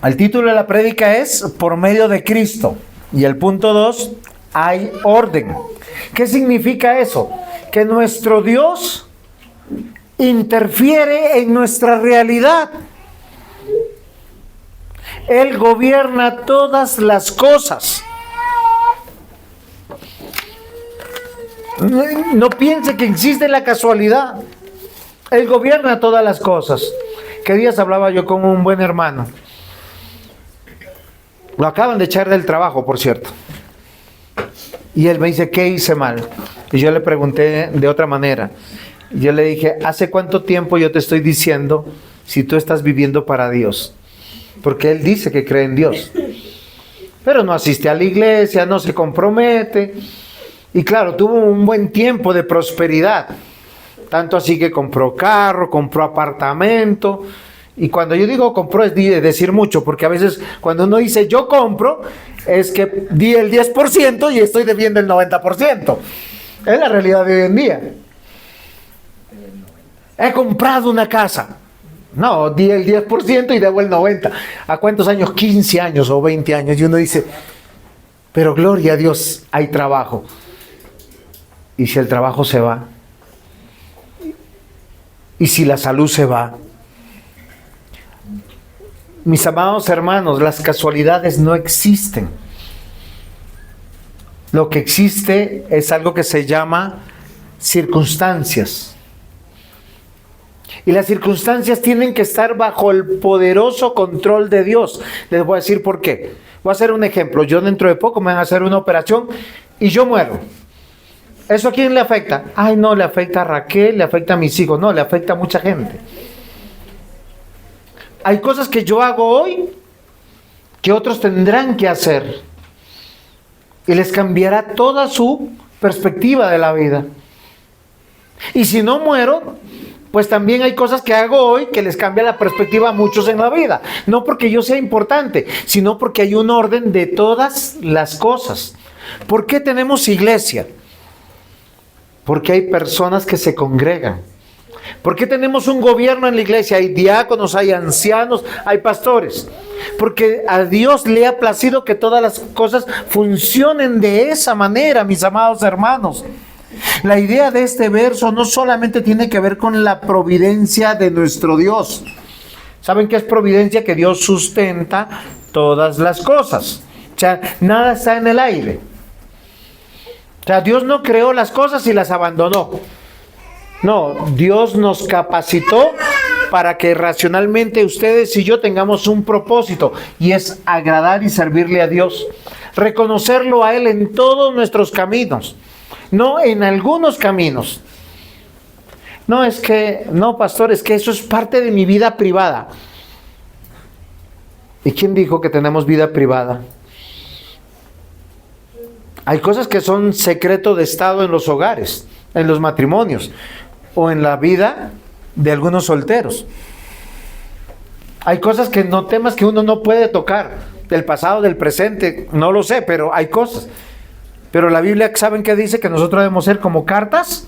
El título de la prédica es Por medio de Cristo. Y el punto 2, hay orden. ¿Qué significa eso? Que nuestro Dios interfiere en nuestra realidad. Él gobierna todas las cosas. No piense que existe la casualidad. Él gobierna todas las cosas. ¿Qué días hablaba yo con un buen hermano? Lo acaban de echar del trabajo, por cierto. Y él me dice, ¿qué hice mal? Y yo le pregunté de otra manera. Yo le dije, ¿hace cuánto tiempo yo te estoy diciendo si tú estás viviendo para Dios? Porque él dice que cree en Dios. Pero no asiste a la iglesia, no se compromete. Y claro, tuvo un buen tiempo de prosperidad. Tanto así que compró carro, compró apartamento. Y cuando yo digo compró es decir mucho, porque a veces cuando uno dice yo compro, es que di el 10% y estoy debiendo el 90%. Es la realidad de hoy en día. He comprado una casa. No, di el 10% y debo el 90%. ¿A cuántos años? 15 años o 20 años. Y uno dice, pero gloria a Dios, hay trabajo. ¿Y si el trabajo se va? ¿Y si la salud se va? Mis amados hermanos, las casualidades no existen. Lo que existe es algo que se llama circunstancias. Y las circunstancias tienen que estar bajo el poderoso control de Dios. Les voy a decir por qué. Voy a hacer un ejemplo. Yo dentro de poco me van a hacer una operación y yo muero. ¿Eso a quién le afecta? Ay, no, le afecta a Raquel, le afecta a mis hijos. No, le afecta a mucha gente. Hay cosas que yo hago hoy que otros tendrán que hacer. Y les cambiará toda su perspectiva de la vida. Y si no muero, pues también hay cosas que hago hoy que les cambia la perspectiva a muchos en la vida. No porque yo sea importante, sino porque hay un orden de todas las cosas. ¿Por qué tenemos iglesia? Porque hay personas que se congregan. ¿Por qué tenemos un gobierno en la iglesia? Hay diáconos, hay ancianos, hay pastores. Porque a Dios le ha placido que todas las cosas funcionen de esa manera, mis amados hermanos. La idea de este verso no solamente tiene que ver con la providencia de nuestro Dios. ¿Saben qué es providencia? Que Dios sustenta todas las cosas. O sea, nada está en el aire. O sea, Dios no creó las cosas y las abandonó. No, Dios nos capacitó para que racionalmente ustedes y yo tengamos un propósito, y es agradar y servirle a Dios, reconocerlo a Él en todos nuestros caminos, no en algunos caminos. No, pastor, es que eso es parte de mi vida privada. ¿Y quién dijo que tenemos vida privada? Hay cosas que son secreto de Estado en los hogares, en los matrimonios, o en la vida de algunos solteros. Hay cosas que no, temas que uno no puede tocar, del pasado, del presente, no lo sé, pero hay cosas. Pero la Biblia, ¿saben qué dice? Que nosotros debemos ser como cartas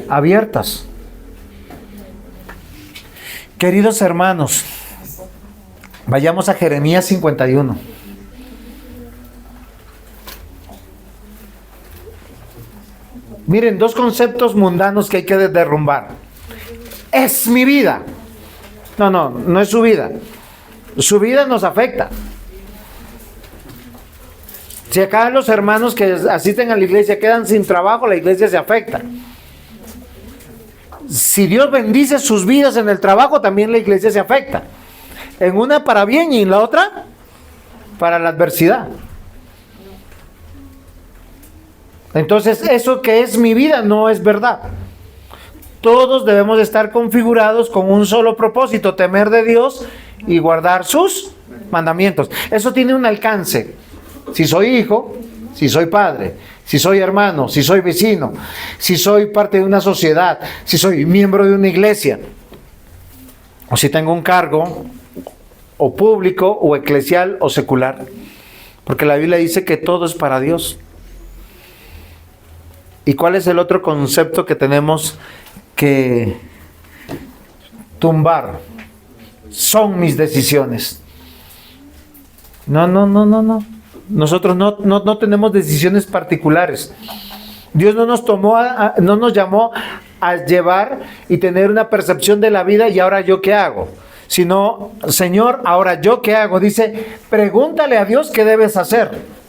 abiertas. Queridos hermanos, vayamos a Jeremías 51. Miren, dos conceptos mundanos que hay que derrumbar. Es mi vida. No es su vida. Su vida nos afecta. Si acá los hermanos que asisten a la iglesia quedan sin trabajo, la iglesia se afecta. Si Dios bendice sus vidas en el trabajo, también la iglesia se afecta. En una para bien y en la otra para la adversidad. Entonces, eso que es mi vida no es verdad. Todos debemos estar configurados con un solo propósito: temer de Dios y guardar sus mandamientos. Eso tiene un alcance. Si soy hijo, si soy padre, si soy hermano, si soy vecino, si soy parte de una sociedad, si soy miembro de una iglesia, o si tengo un cargo o público o eclesial o secular. Porque la Biblia dice que todo es para Dios. ¿Y cuál es el otro concepto que tenemos que tumbar? Son mis decisiones. No. Nosotros no tenemos decisiones particulares. Dios no nos no nos llamó a llevar y tener una percepción de la vida y ahora yo qué hago. Sino, Señor, ahora yo qué hago. Dice, pregúntale a Dios qué debes hacer.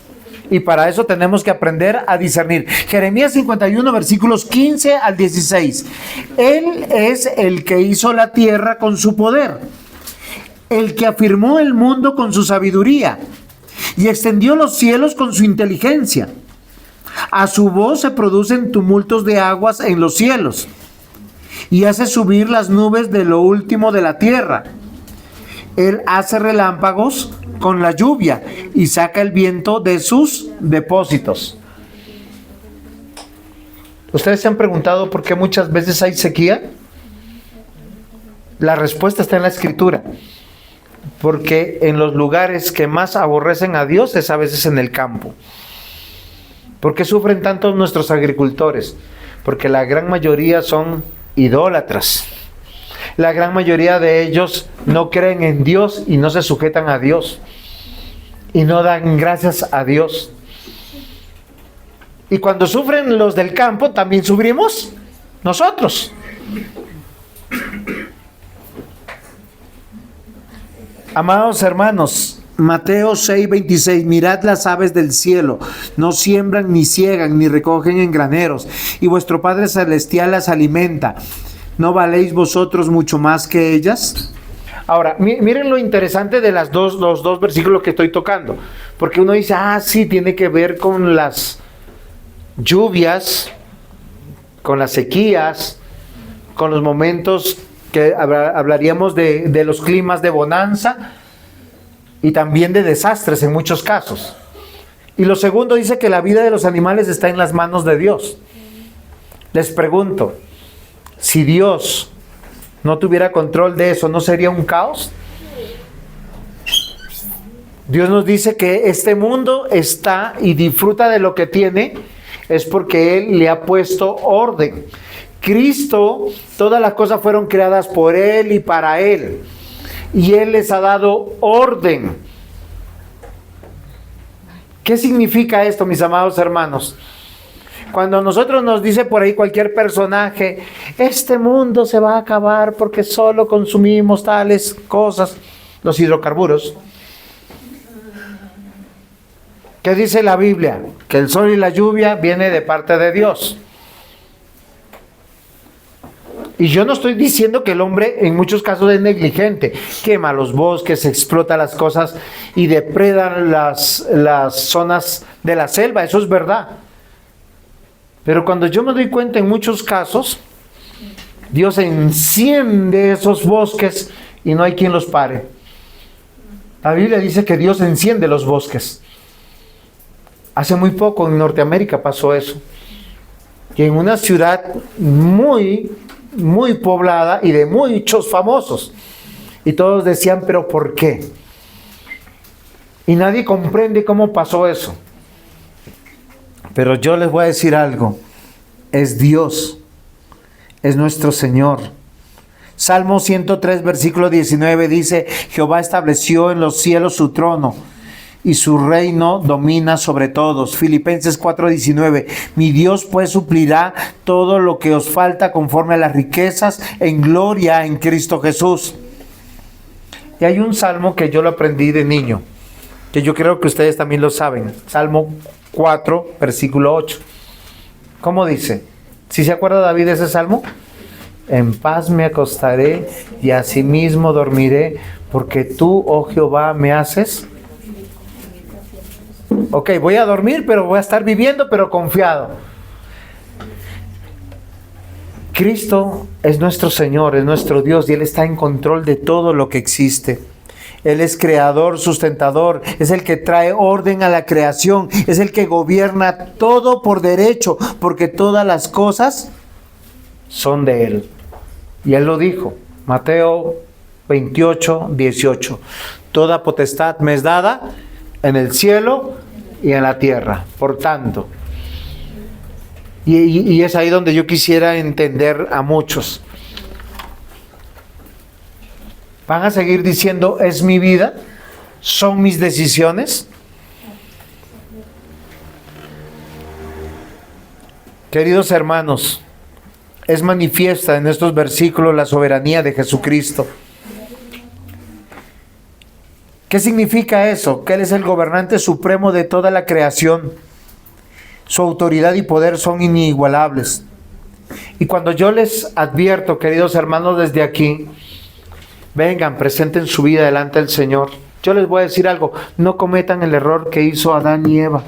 Y para eso tenemos que aprender a discernir. Jeremías 51, versículos 15 al 16. Él es el que hizo la tierra con su poder, el que afirmó el mundo con su sabiduría y extendió los cielos con su inteligencia. A su voz se producen tumultos de aguas en los cielos y hace subir las nubes de lo último de la tierra. Él hace relámpagos con la lluvia y saca el viento de sus depósitos. ¿Ustedes se han preguntado por qué muchas veces hay sequía? La respuesta está en la Escritura. Porque en los lugares que más aborrecen a Dios es a veces en el campo. ¿Por qué sufren tanto nuestros agricultores? Porque la gran mayoría son idólatras. La gran mayoría de ellos no creen en Dios y no se sujetan a Dios. Y no dan gracias a Dios. Y cuando sufren los del campo, también sufrimos nosotros. Amados hermanos, Mateo 6:26, mirad las aves del cielo, no siembran, ni ciegan, ni recogen en graneros, y vuestro Padre Celestial las alimenta. ¿No valéis vosotros mucho más que ellas? Ahora, miren lo interesante de los dos versículos que estoy tocando. Porque uno dice, sí, tiene que ver con las lluvias, con las sequías, con los momentos que hablaríamos de los climas de bonanza y también de desastres en muchos casos. Y lo segundo dice que la vida de los animales está en las manos de Dios. Les pregunto, si Dios no tuviera control de eso, ¿no sería un caos? Dios nos dice que este mundo está y disfruta de lo que tiene, es porque Él le ha puesto orden. Cristo, todas las cosas fueron creadas por Él y para Él. y Él les ha dado orden. ¿Qué significa esto, mis amados hermanos? Cuando a nosotros nos dice por ahí cualquier personaje, este mundo se va a acabar porque solo consumimos tales cosas, los hidrocarburos. ¿Qué dice la Biblia? Que el sol y la lluvia viene de parte de Dios. Y yo no estoy diciendo que el hombre en muchos casos es negligente, quema los bosques, explota las cosas y depreda las zonas de la selva, eso es verdad. Pero cuando yo me doy cuenta, en muchos casos, Dios enciende esos bosques y no hay quien los pare. La Biblia dice que Dios enciende los bosques. Hace muy poco en Norteamérica pasó eso. Que en una ciudad muy poblada y de muchos famosos. Y todos decían, ¿pero por qué? Y nadie comprende cómo pasó eso. Pero yo les voy a decir algo. Es Dios. Es nuestro Señor. Salmo 103, versículo 19 dice, Jehová estableció en los cielos su trono y su reino domina sobre todos. Filipenses 4:19, mi Dios pues suplirá todo lo que os falta conforme a las riquezas en gloria en Cristo Jesús. Y hay un salmo que yo lo aprendí de niño, que yo creo que ustedes también lo saben. Salmo 4, versículo 8. ¿Cómo dice? ¿Sí se acuerda David de ese salmo? En paz me acostaré y asimismo dormiré, porque tú, oh Jehová, me haces. Ok, voy a dormir, pero voy a estar viviendo, pero confiado. Cristo es nuestro Señor, es nuestro Dios, y Él está en control de todo lo que existe. Él es creador, sustentador, es el que trae orden a la creación, es el que gobierna todo por derecho, porque todas las cosas son de Él. Y Él lo dijo, Mateo 28:18, toda potestad me es dada en el cielo y en la tierra. Por tanto, y es ahí donde yo quisiera entender a muchos. ¿Van a seguir diciendo, es mi vida? ¿Son mis decisiones? Queridos hermanos, es manifiesta en estos versículos la soberanía de Jesucristo. ¿Qué significa eso? Que Él es el gobernante supremo de toda la creación. Su autoridad y poder son inigualables. Y cuando yo les advierto, queridos hermanos, desde aquí, vengan, presenten su vida delante del Señor. Yo les voy a decir algo, no cometan el error que hizo Adán y Eva.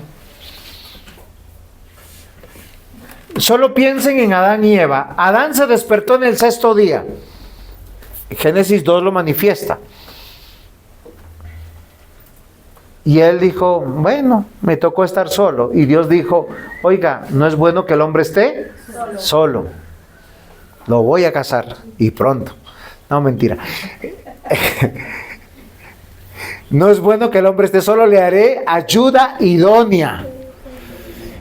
Solo piensen en Adán y Eva. Adán se despertó en el sexto día. Génesis 2 lo manifiesta. Y él dijo, bueno, me tocó estar solo. Y Dios dijo, oiga, ¿no es bueno que el hombre esté solo? Lo voy a casar, y pronto. No, mentira. No es bueno que el hombre esté solo, le haré ayuda idónea.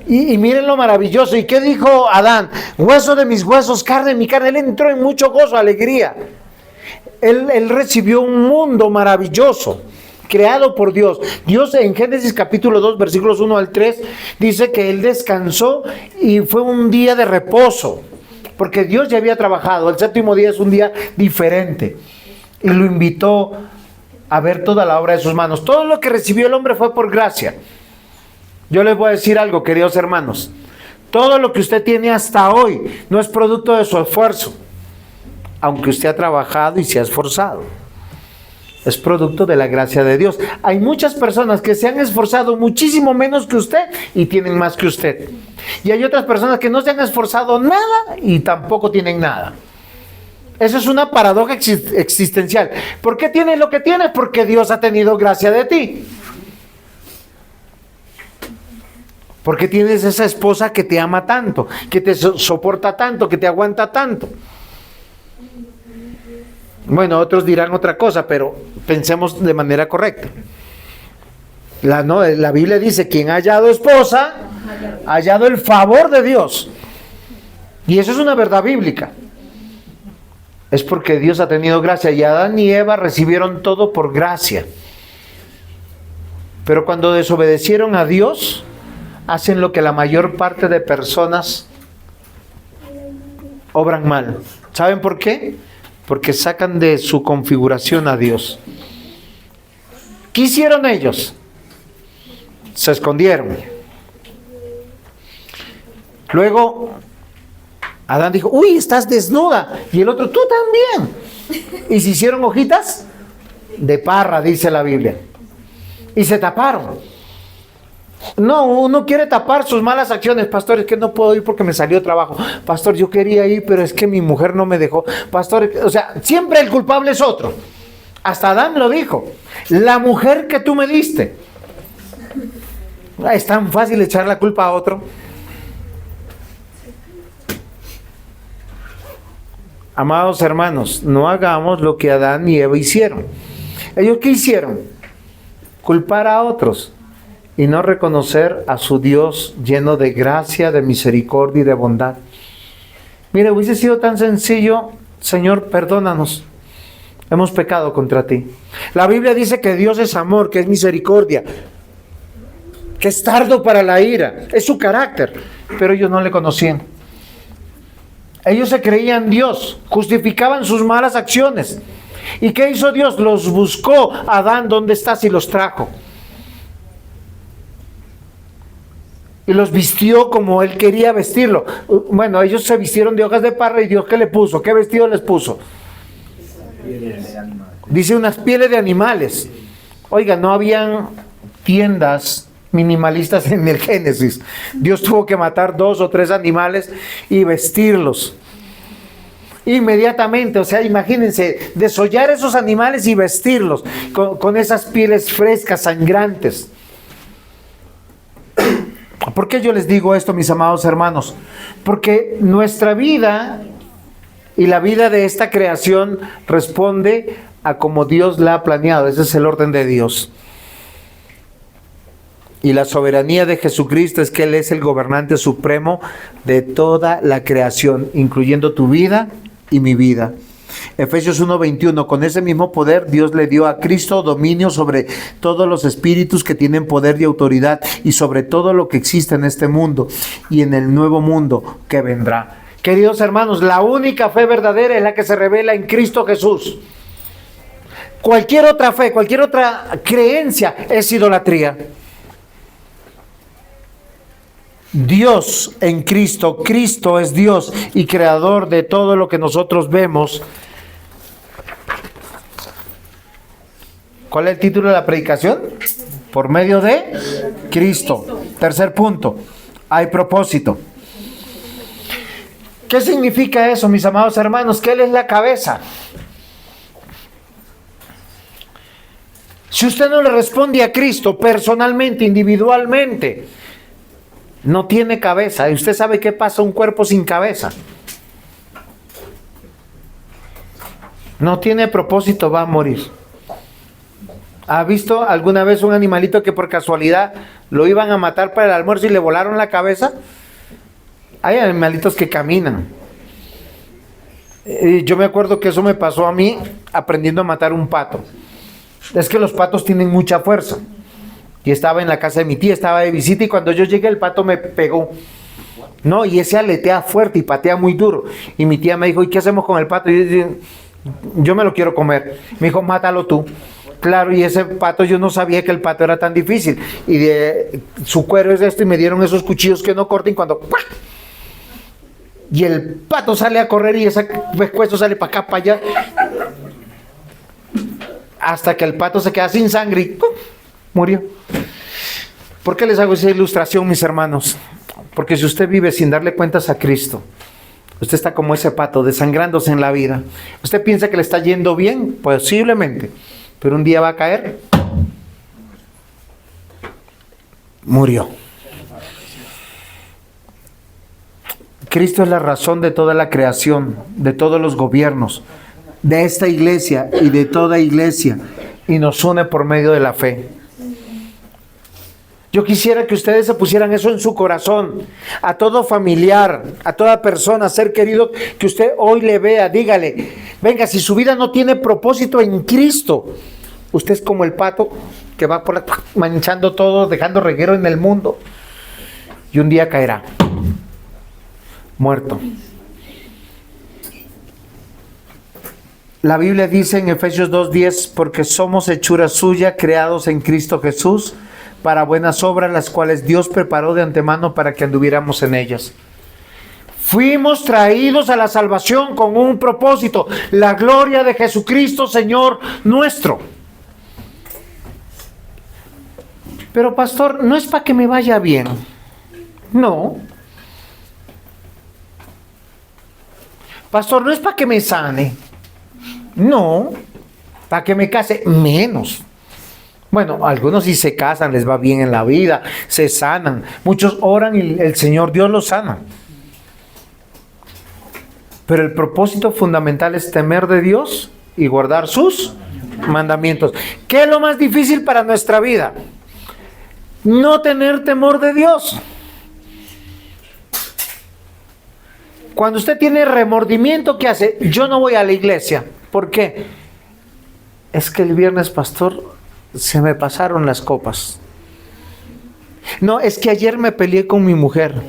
Y miren lo maravilloso. ¿Y qué dijo Adán? Hueso de mis huesos, carne de mi carne. Él entró en mucho gozo, alegría. Él recibió un mundo maravilloso, creado por Dios. Dios en Génesis capítulo 2, versículos 1 al 3, dice que Él descansó y fue un día de reposo, porque Dios ya había trabajado. El séptimo día es un día diferente. Y lo invitó a ver toda la obra de sus manos. Todo lo que recibió el hombre fue por gracia. Yo les voy a decir algo, queridos hermanos. Todo lo que usted tiene hasta hoy no es producto de su esfuerzo, aunque usted ha trabajado y se ha esforzado. Es producto de la gracia de Dios. Hay muchas personas que se han esforzado muchísimo menos que usted y tienen más que usted. Y hay otras personas que no se han esforzado nada y tampoco tienen nada. Eso es una paradoja existencial. ¿Por qué tienes lo que tienes? Porque Dios ha tenido gracia de ti. Porque tienes esa esposa que te ama tanto, que te soporta tanto, que te aguanta tanto. Bueno, otros dirán otra cosa, pero pensemos de manera correcta. La Biblia dice, quien ha hallado esposa, ha hallado el favor de Dios. Y eso es una verdad bíblica. es porque Dios ha tenido gracia, y Adán y Eva recibieron todo por gracia. Pero cuando desobedecieron a Dios, hacen lo que la mayor parte de personas obran mal. ¿Saben por qué? Porque sacan de su configuración a Dios. ¿Qué hicieron ellos? Se escondieron. Luego Adán dijo, uy, estás desnuda. Y el otro, tú también. Y se hicieron hojitas de parra, dice la Biblia. Y se taparon. No, uno quiere tapar sus malas acciones. Pastor, es que no puedo ir porque me salió trabajo. Pastor, yo quería ir, pero es que mi mujer no me dejó. Pastor, o sea, siempre el culpable es otro. Hasta Adán lo dijo. La mujer que tú me diste. Es tan fácil echar la culpa a otro. Amados hermanos, no hagamos lo que Adán y Eva hicieron. ¿Ellos qué hicieron? Culpar a otros y no reconocer a su Dios lleno de gracia, de misericordia y de bondad. Mire, hubiese sido tan sencillo: Señor, perdónanos, hemos pecado contra ti. La Biblia dice que Dios es amor, que es misericordia, que es tardo para la ira, es su carácter, pero ellos no le conocían. Ellos se creían Dios, justificaban sus malas acciones. ¿Y qué hizo Dios? Los buscó. Adán, ¿dónde estás? Y los trajo. Y los vistió como Él quería vestirlo. Bueno, ellos se vistieron de hojas de parra, y Dios, ¿qué le puso? ¿Qué vestido les puso? Dice unas pieles de animales. Oiga, no habían tiendas minimalistas en el Génesis. Dios tuvo que matar 2 o 3 animales y vestirlos inmediatamente. O sea, imagínense, desollar esos animales y vestirlos con esas pieles frescas, sangrantes. ¿Por qué yo les digo esto, mis amados hermanos? Porque nuestra vida y la vida de esta creación responde a como Dios la ha planeado. Ese es el orden de Dios. Y la soberanía de Jesucristo es que Él es el gobernante supremo de toda la creación, incluyendo tu vida y mi vida. Efesios 1:21, con ese mismo poder Dios le dio a Cristo dominio sobre todos los espíritus que tienen poder y autoridad, y sobre todo lo que existe en este mundo y en el nuevo mundo que vendrá. Queridos hermanos, la única fe verdadera es la que se revela en Cristo Jesús. Cualquier otra fe, cualquier otra creencia es idolatría. Dios en Cristo, Cristo es Dios y creador de todo lo que nosotros vemos. ¿Cuál es el título de la predicación? Por medio de Cristo. Tercer punto, hay propósito. ¿Qué significa eso, mis amados hermanos? Que Él es la cabeza. Si usted no le responde a Cristo personalmente, individualmente, no tiene cabeza. ¿Y usted sabe qué pasa a un cuerpo sin cabeza? No tiene propósito, va a morir. ¿Ha visto alguna vez un animalito que por casualidad lo iban a matar para el almuerzo y le volaron la cabeza? Hay animalitos que caminan. Yo me acuerdo que eso me pasó a mí aprendiendo a matar un pato. Es que los patos tienen mucha fuerza. Y estaba en la casa de mi tía, estaba de visita, y cuando yo llegué el pato me pegó. No, y ese aletea fuerte y patea muy duro. Y mi tía me dijo, ¿y qué hacemos con el pato? Y yo dije, yo me lo quiero comer. Me dijo, mátalo tú. Claro, y ese pato, yo no sabía que el pato era tan difícil. Y su cuero es esto, y me dieron esos cuchillos que no corten cuando... ¡pah! Y el pato sale a correr, y ese pescuezo sale para acá, para allá. Hasta que el pato se queda sin sangre y ¡pum! Murió. ¿Por qué les hago esa ilustración, mis hermanos? Porque si usted vive sin darle cuentas a Cristo, usted está como ese pato, desangrándose en la vida. ¿Usted piensa que le está yendo bien? Posiblemente. Pero un día va a caer. Murió. Cristo es la razón de toda la creación, de todos los gobiernos, de esta iglesia y de toda iglesia, y nos une por medio de la fe. Yo quisiera que ustedes se pusieran eso en su corazón. A todo familiar, a toda persona, ser querido, que usted hoy le vea, dígale, Venga, si su vida no tiene propósito en Cristo, usted es como el pato que va por manchando todo, dejando reguero en el mundo. Y un día caerá, muerto. La Biblia dice en Efesios 2:10, porque somos hechura suya, creados en Cristo Jesús, para buenas obras, las cuales Dios preparó de antemano para que anduviéramos en ellas. Fuimos traídos a la salvación con un propósito, la gloria de Jesucristo, Señor nuestro. Pero pastor, no es para que me vaya bien. No. Pastor, no es para que me sane. No. Para que me case, menos. Bueno, algunos sí se casan, les va bien en la vida, se sanan. Muchos oran y el Señor Dios los sana. Pero el propósito fundamental es temer de Dios y guardar sus mandamientos. ¿Qué es lo más difícil para nuestra vida? No tener temor de Dios. Cuando usted tiene remordimiento, ¿qué hace? Yo no voy a la iglesia. ¿Por qué? Es que el viernes, pastor, se me pasaron las copas. No, es que ayer me peleé con mi mujer.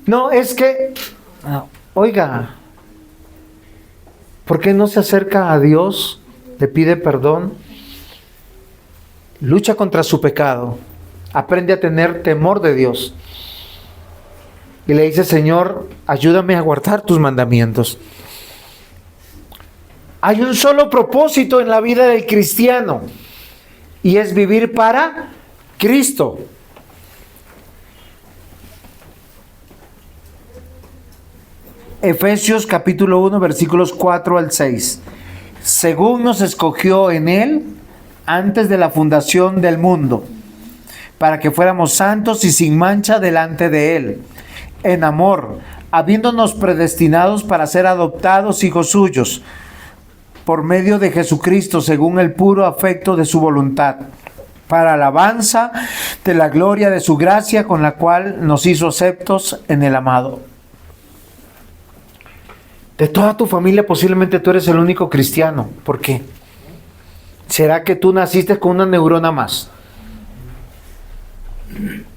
No, es que... Oiga, ¿por qué no se acerca a Dios? Le pide perdón. Lucha contra su pecado. Aprende a tener temor de Dios. Y le dice, Señor, ayúdame a guardar tus mandamientos. Hay un solo propósito en la vida del cristiano, y es vivir para Cristo. Efesios capítulo 1, versículos 4 al 6. Según nos escogió en Él antes de la fundación del mundo, para que fuéramos santos y sin mancha delante de Él, en amor, habiéndonos predestinados para ser adoptados hijos suyos, por medio de Jesucristo, según el puro afecto de su voluntad, para alabanza de la gloria de su gracia, con la cual nos hizo aceptos en el amado. De toda tu familia, posiblemente tú eres el único cristiano. ¿Por qué? ¿Será que tú naciste con una neurona más?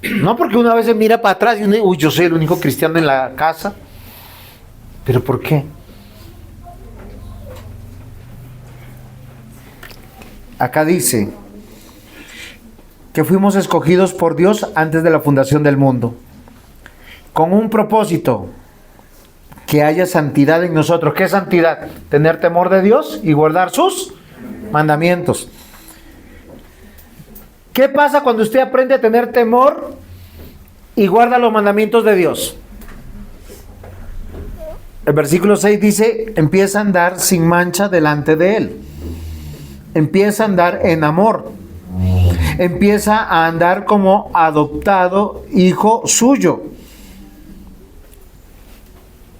No, porque una vez se mira para atrás y uno dice, uy, yo soy el único cristiano en la casa. ¿Pero por qué? Acá dice que fuimos escogidos por Dios antes de la fundación del mundo, con un propósito, que haya santidad en nosotros. ¿Qué es santidad? Tener temor de Dios y guardar sus mandamientos. ¿Qué pasa cuando usted aprende a tener temor y guarda los mandamientos de Dios? El versículo 6 dice, empieza a andar sin mancha delante de Él. Empieza a andar en amor. Empieza a andar como adoptado hijo suyo.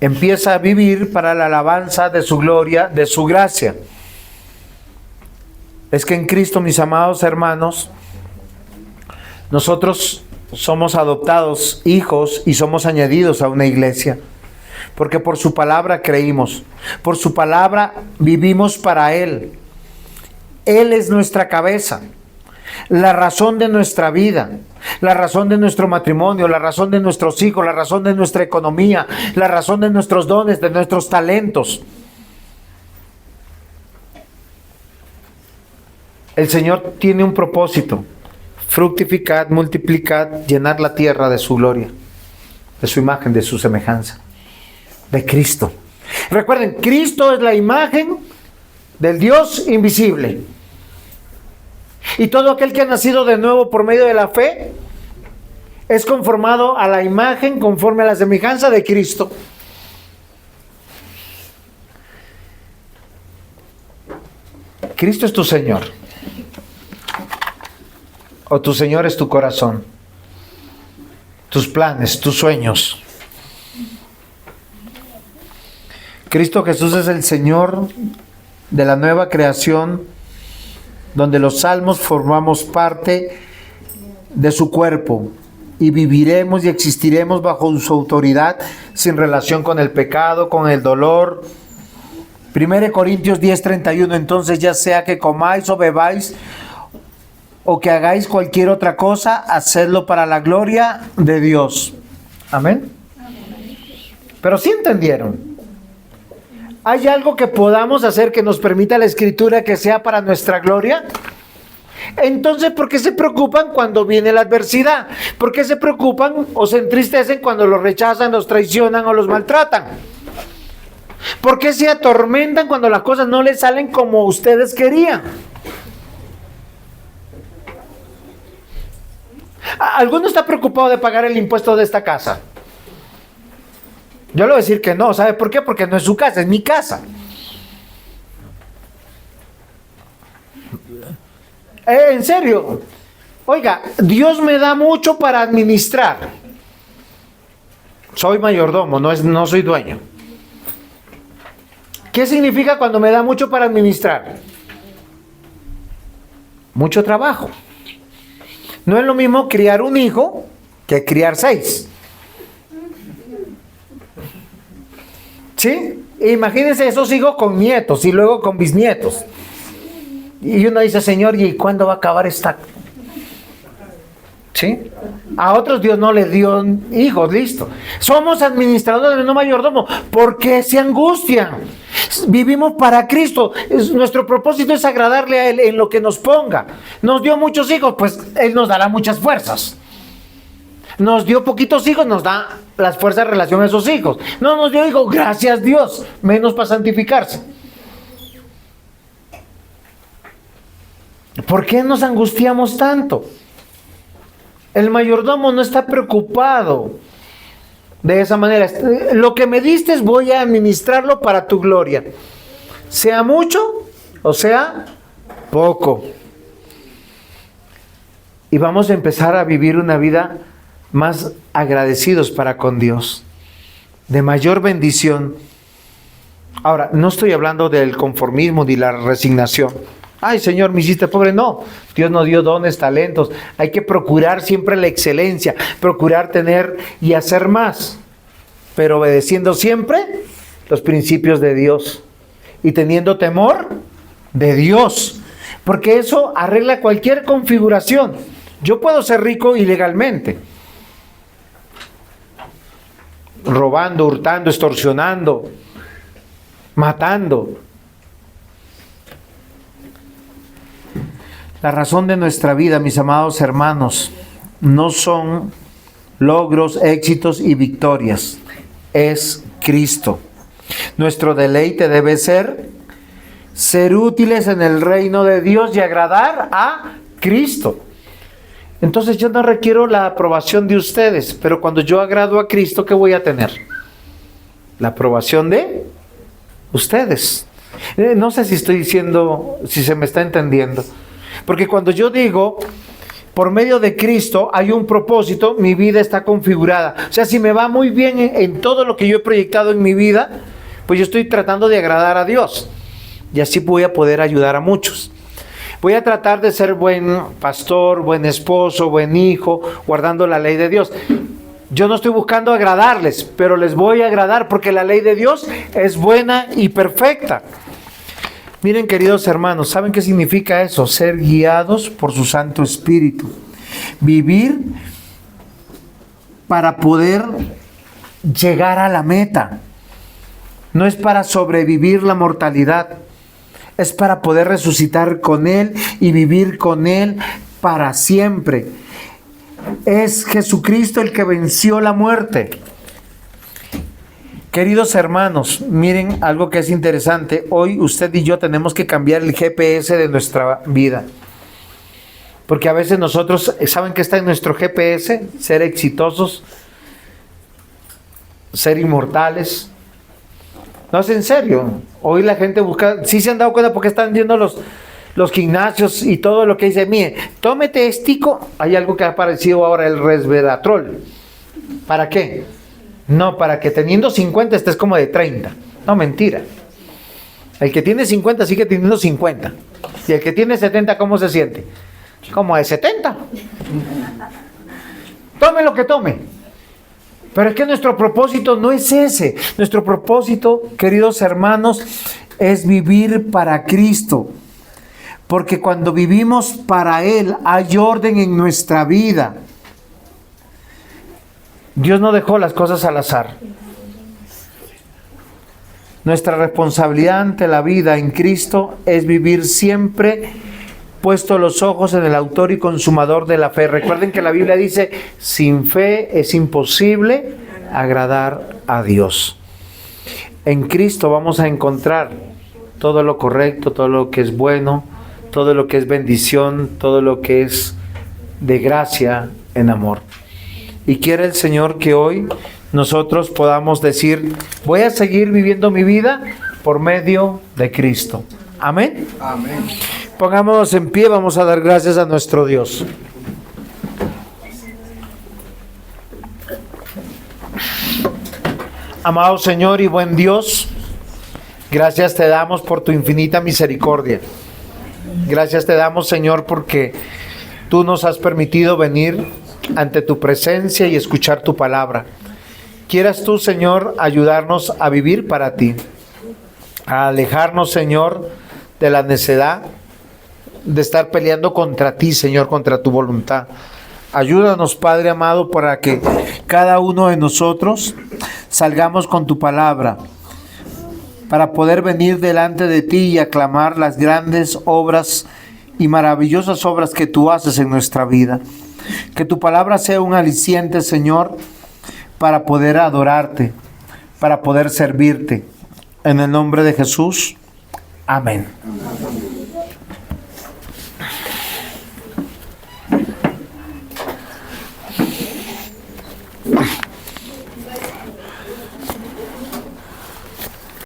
Empieza a vivir para la alabanza de su gloria, de su gracia. Es que en Cristo, mis amados hermanos, nosotros somos adoptados hijos y somos añadidos a una iglesia. Porque por su palabra creímos. Por su palabra vivimos para Él. Él es nuestra cabeza, la razón de nuestra vida, la razón de nuestro matrimonio, la razón de nuestros hijos, la razón de nuestra economía, la razón de nuestros dones, de nuestros talentos. El Señor tiene un propósito: fructificad, multiplicad, llenar la tierra de su gloria, de su imagen, de su semejanza, de Cristo. Recuerden, Cristo es la imagen del Dios invisible. Y todo aquel que ha nacido de nuevo por medio de la fe es conformado a la imagen, conforme a la semejanza de Cristo. Cristo es tu Señor. O tu Señor es tu corazón, tus planes, tus sueños. Cristo Jesús es el Señor de la nueva creación, donde los salmos formamos parte de su cuerpo y viviremos y existiremos bajo su autoridad, sin relación con el pecado, con el dolor, 1 Corintios 10:31, entonces ya sea que comáis o bebáis o que hagáis cualquier otra cosa, hacedlo para la gloria de Dios. Amén. Pero sí entendieron. ¿Hay algo que podamos hacer que nos permita la Escritura que sea para nuestra gloria? Entonces, ¿por qué se preocupan cuando viene la adversidad? ¿Por qué se preocupan o se entristecen cuando los rechazan, los traicionan o los maltratan? ¿Por qué se atormentan cuando las cosas no les salen como ustedes querían? ¿Alguno está preocupado de pagar el impuesto de esta casa? Yo le voy a decir que no. ¿Sabe por qué? Porque no es su casa, es mi casa. En serio. Oiga, Dios me da mucho para administrar. Soy mayordomo, no soy dueño. ¿Qué significa cuando me da mucho para administrar? Mucho trabajo. No es lo mismo criar un hijo que criar 6. ¿Sí? Imagínense esos hijos con nietos y luego con bisnietos. Y uno dice, Señor, ¿y cuándo va a acabar esta? ¿Sí? A otros Dios no les dio hijos, listo. Somos administradores, no mayordomo. ¿Por qué se angustian? Vivimos para Cristo. Nuestro propósito es agradarle a Él en lo que nos ponga. Nos dio muchos hijos, pues Él nos dará muchas fuerzas. Nos dio poquitos hijos, nos da las fuerzas en relación a esos hijos. No nos dio hijos, gracias Dios, menos para santificarse. ¿Por qué nos angustiamos tanto? El mayordomo no está preocupado de esa manera. Lo que me diste voy a administrarlo para tu gloria. Sea mucho o sea poco. Y vamos a empezar a vivir una vida más agradecidos para con Dios, de mayor bendición. Ahora, no estoy hablando del conformismo ni la resignación. Ay, Señor, me hiciste pobre. No, Dios nos dio dones, talentos. Hay que procurar siempre la excelencia, procurar tener y hacer más, pero obedeciendo siempre los principios de Dios y teniendo temor de Dios, porque eso arregla cualquier configuración. Yo puedo ser rico ilegalmente, robando, hurtando, extorsionando, matando. La razón de nuestra vida, mis amados hermanos, no son logros, éxitos y victorias. Es Cristo. Nuestro deleite debe ser útiles en el reino de Dios y agradar a Cristo. Entonces yo no requiero la aprobación de ustedes, pero cuando yo agrado a Cristo, ¿qué voy a tener? La aprobación de ustedes. No sé si estoy diciendo, si se me está entendiendo. Porque cuando yo digo, por medio de Cristo hay un propósito, mi vida está configurada. O sea, si me va muy bien en todo lo que yo he proyectado en mi vida, pues yo estoy tratando de agradar a Dios. Y así voy a poder ayudar a muchos. Voy a tratar de ser buen pastor, buen esposo, buen hijo, guardando la ley de Dios. Yo no estoy buscando agradarles, pero les voy a agradar porque la ley de Dios es buena y perfecta. Miren, queridos hermanos, ¿saben qué significa eso? Ser guiados por su Santo Espíritu. Vivir para poder llegar a la meta. No es para sobrevivir la mortalidad. Es para poder resucitar con Él y vivir con Él para siempre. Es Jesucristo el que venció la muerte. Queridos hermanos, miren algo que es interesante. Hoy usted y yo tenemos que cambiar el GPS de nuestra vida. Porque a veces nosotros, ¿saben qué está en nuestro GPS? Ser exitosos, ser inmortales. No, es en serio. Hoy la gente busca, sí se han dado cuenta porque están viendo los gimnasios y todo lo que dice, mire, tómete estico. Hay algo que ha aparecido ahora, el resveratrol. ¿Para qué? No, para que teniendo 50 estés como de 30. No, mentira. El que tiene 50 sigue teniendo 50. Y el que tiene 70, ¿cómo se siente? Como de 70. Tome lo que tome. Pero es que nuestro propósito no es ese. Nuestro propósito, queridos hermanos, es vivir para Cristo. Porque cuando vivimos para Él hay orden en nuestra vida. Dios no dejó las cosas al azar. Nuestra responsabilidad ante la vida en Cristo es vivir siempre puesto los ojos en el autor y consumador de la fe. Recuerden que la Biblia dice, sin fe es imposible agradar a Dios. En Cristo vamos a encontrar todo lo correcto, todo lo que es bueno, todo lo que es bendición, todo lo que es de gracia en amor. Y quiere el Señor que hoy nosotros podamos decir, voy a seguir viviendo mi vida por medio de Cristo. Amén. Amén. Pongámonos en pie, vamos a dar gracias a nuestro Dios. Amado Señor y buen Dios, gracias te damos por tu infinita misericordia. Gracias te damos, Señor, porque tú nos has permitido venir ante tu presencia y escuchar tu palabra. Quieras tú, Señor, ayudarnos a vivir para ti, a alejarnos, Señor, de la necedad, de estar peleando contra ti, Señor, contra tu voluntad. Ayúdanos, Padre amado, para que cada uno de nosotros salgamos con tu palabra, para poder venir delante de ti y aclamar las grandes obras y maravillosas obras que tú haces en nuestra vida. Que tu palabra sea un aliciente, Señor, para poder adorarte, para poder servirte. En el nombre de Jesús. Amén.